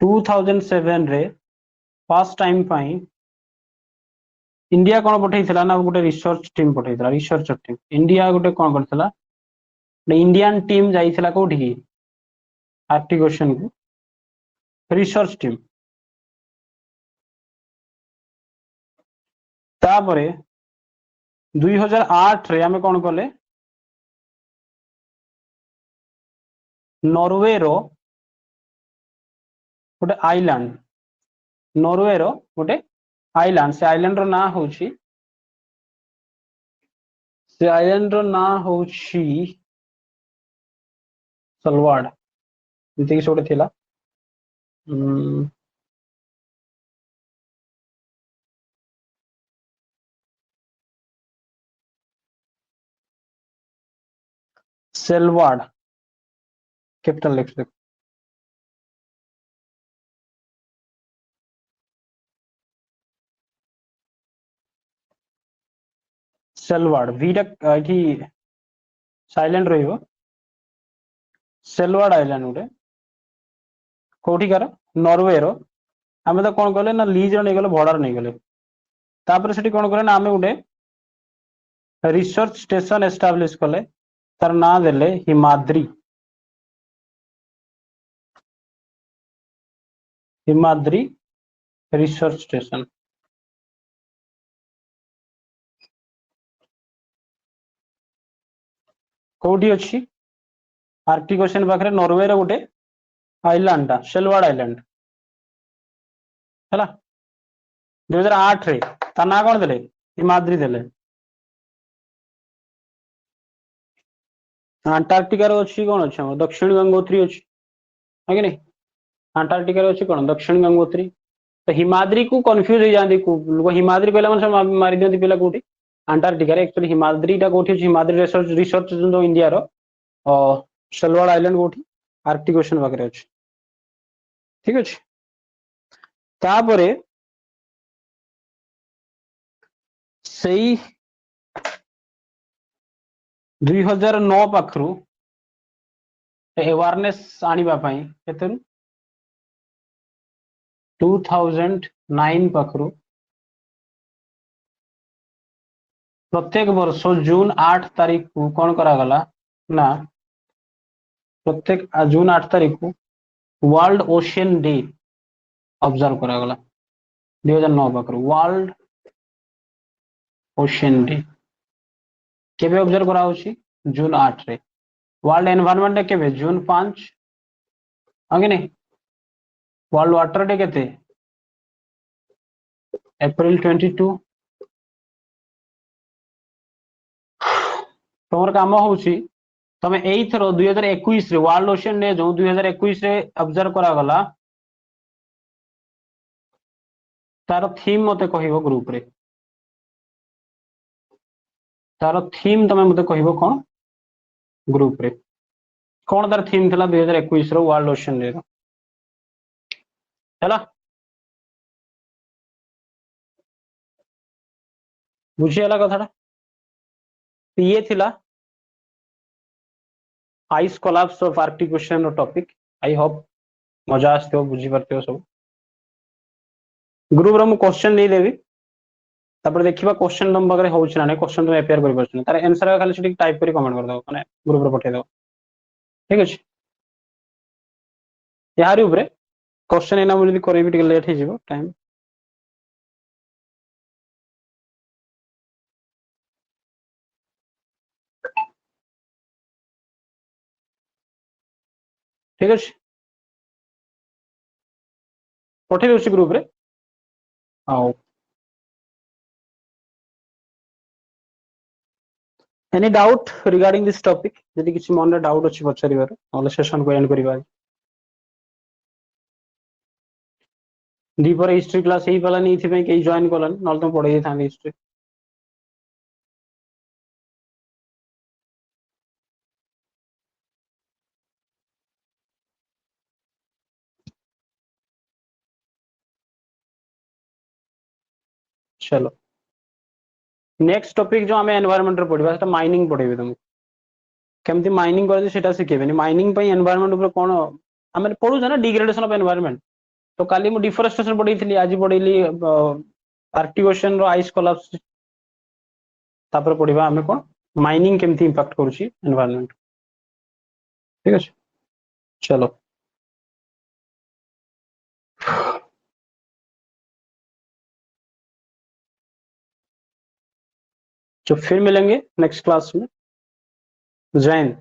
2007 रे फर्स्ट टाइम पाई इंडिया कौन पठे ना गोटे रिसर्च टीम पठे रिसर्च टीम इंडिया गोटे कौन करथिला इंडियन टीम जाइथिला कोठी की आर्कटिक ओशियन को रिसर्च टीम तापरे 2008 रे आमे कौन कले नॉर्वे रो गोटे आइलैंड नॉर्वे रो गोटे आइलैंड से आइलैंड रो ना होची से आइलैंड रो ना होची सलवाड जति कि सोटे थिला सेलवाड कैपिटल लिख दे सेलवाड वीटा कि साइलेंट रहिबो सेलवाड आइलैंड गोटे कोठिकार नॉर्वे रो आमे तो कौन कले ना लीज नहीं गले भड़ार नहीं गले तापर सेठी कौन करे ना आमे गोटे रिसर्च स्टेशन एस्टाब्लिश कले तार ना देले हिमाद्री हिमाद्री रिसर्च स्टेशन कोठी अछि आर्कटिक ओशियन पाखरे नॉर्वे रो गोटे आइलैंड टा सेलवाड आइलैंड हैला 2008 रे ता ना कौन देले हिमाद्री देले अंटार्कटिका रो अछि कौन अछि हम दक्षिण गंगोत्री अछि है कि नहीं अंटार्कटिका रो अछि कौन दक्षिण गंगोत्री तो हिमाद्री को कंफ्यूज हो जाती लोग हिमाद्री पहला मन मारी दियंती पहला कोठी अंटार्कटिका रे एक्चुअली हिमाद्री टा कोठी अछि हिमाद्री रिसर्च रिसर्च जो इंडिया रो सेलवाड आइलैंड कोठी आर्कटिक ओशियन पाखरे अछि ठीक अछि तापरे सेई 2009 पाखरु अवेयरनेस आनिबा पई केतन 2009 पाखरु प्रत्येक वर्ष जून 8 तारीख को कौन करा गला ना प्रत्येक जून 8 तारीख को वर्ल्ड ओशियन डे ऑब्जर्व करा गला 2009 पाखरु वर्ल्ड ओशियन डे केबे ऑब्जर्व करा होची जून 8 रे वर्ल्ड एनवायरनमेंट डे केबे जून 5 आगे नहीं वर्ल्ड वाटर डे केते अप्रैल 22 तमर काम होची तमे एई थरो 2021 रे वर्ल्ड ओशियन डे जो 2021 रे ऑब्जर्व करा गला तार थीम मते कहिबो ग्रुप रे तार थीम तमे मते कहिबो कोन ग्रुप रे कोन तार थीम थला 2021 रो वर्ल्ड ओशियन डे रो हैला बुझी हला कथाटा ये थिला ice collapse of Arctic ocean रो टॉपिक आई होप मजा आस्तो बुझी परते हो सब ग्रुप रो मु क्वेश्चन नहीं देबी तापर देखिबा क्वेश्चन तुम बगरे होउछ ना क्वेश्चन तुम अपेयर करि परछ तार आंसर खाली सेठी टाइप करी कमेंट कर दो माने ग्रुप रो पठे दो ठीक अछि यारी ऊपर क्वेश्चन एना मु जदी करबी टिके लेट हे जिवो टाइम ठीक अच्छे पठेଇ ଦଉଛି ଗ୍ରୁପ ରେ ଆଉ any doubt regarding this topic यदि किसी मन रे डाउट अछि पछारिबार नले सेशन को एंड करिबा दीपर हिस्ट्री क्लास ही पलानी इथि पे के जॉइन करलन नले तो पढाई था हिस्ट्री चलो नेक्स्ट टॉपिक जो हमें एनवायरनमेंट रे पढिबा सेटा माइनिंग पढेबे तुम केमती माइनिंग करे सेटा सिखेबेनी माइनिंग पे एनवायरनमेंट ऊपर कोन हमें पढु ना डिग्रेडेशन ऑफ एनवायरनमेंट तो काली मु डिफोरेस्टेशन पढैथिली आज पढैली आर्कटिक ओशन रो आइस कोलैप्स तापर पढिबा हमें कोन माइनिंग केमती इंपैक्ट करूची एनवायरनमेंट ठीक है चलो तो फिर मिलेंगे नेक्स्ट क्लास में जय हिंद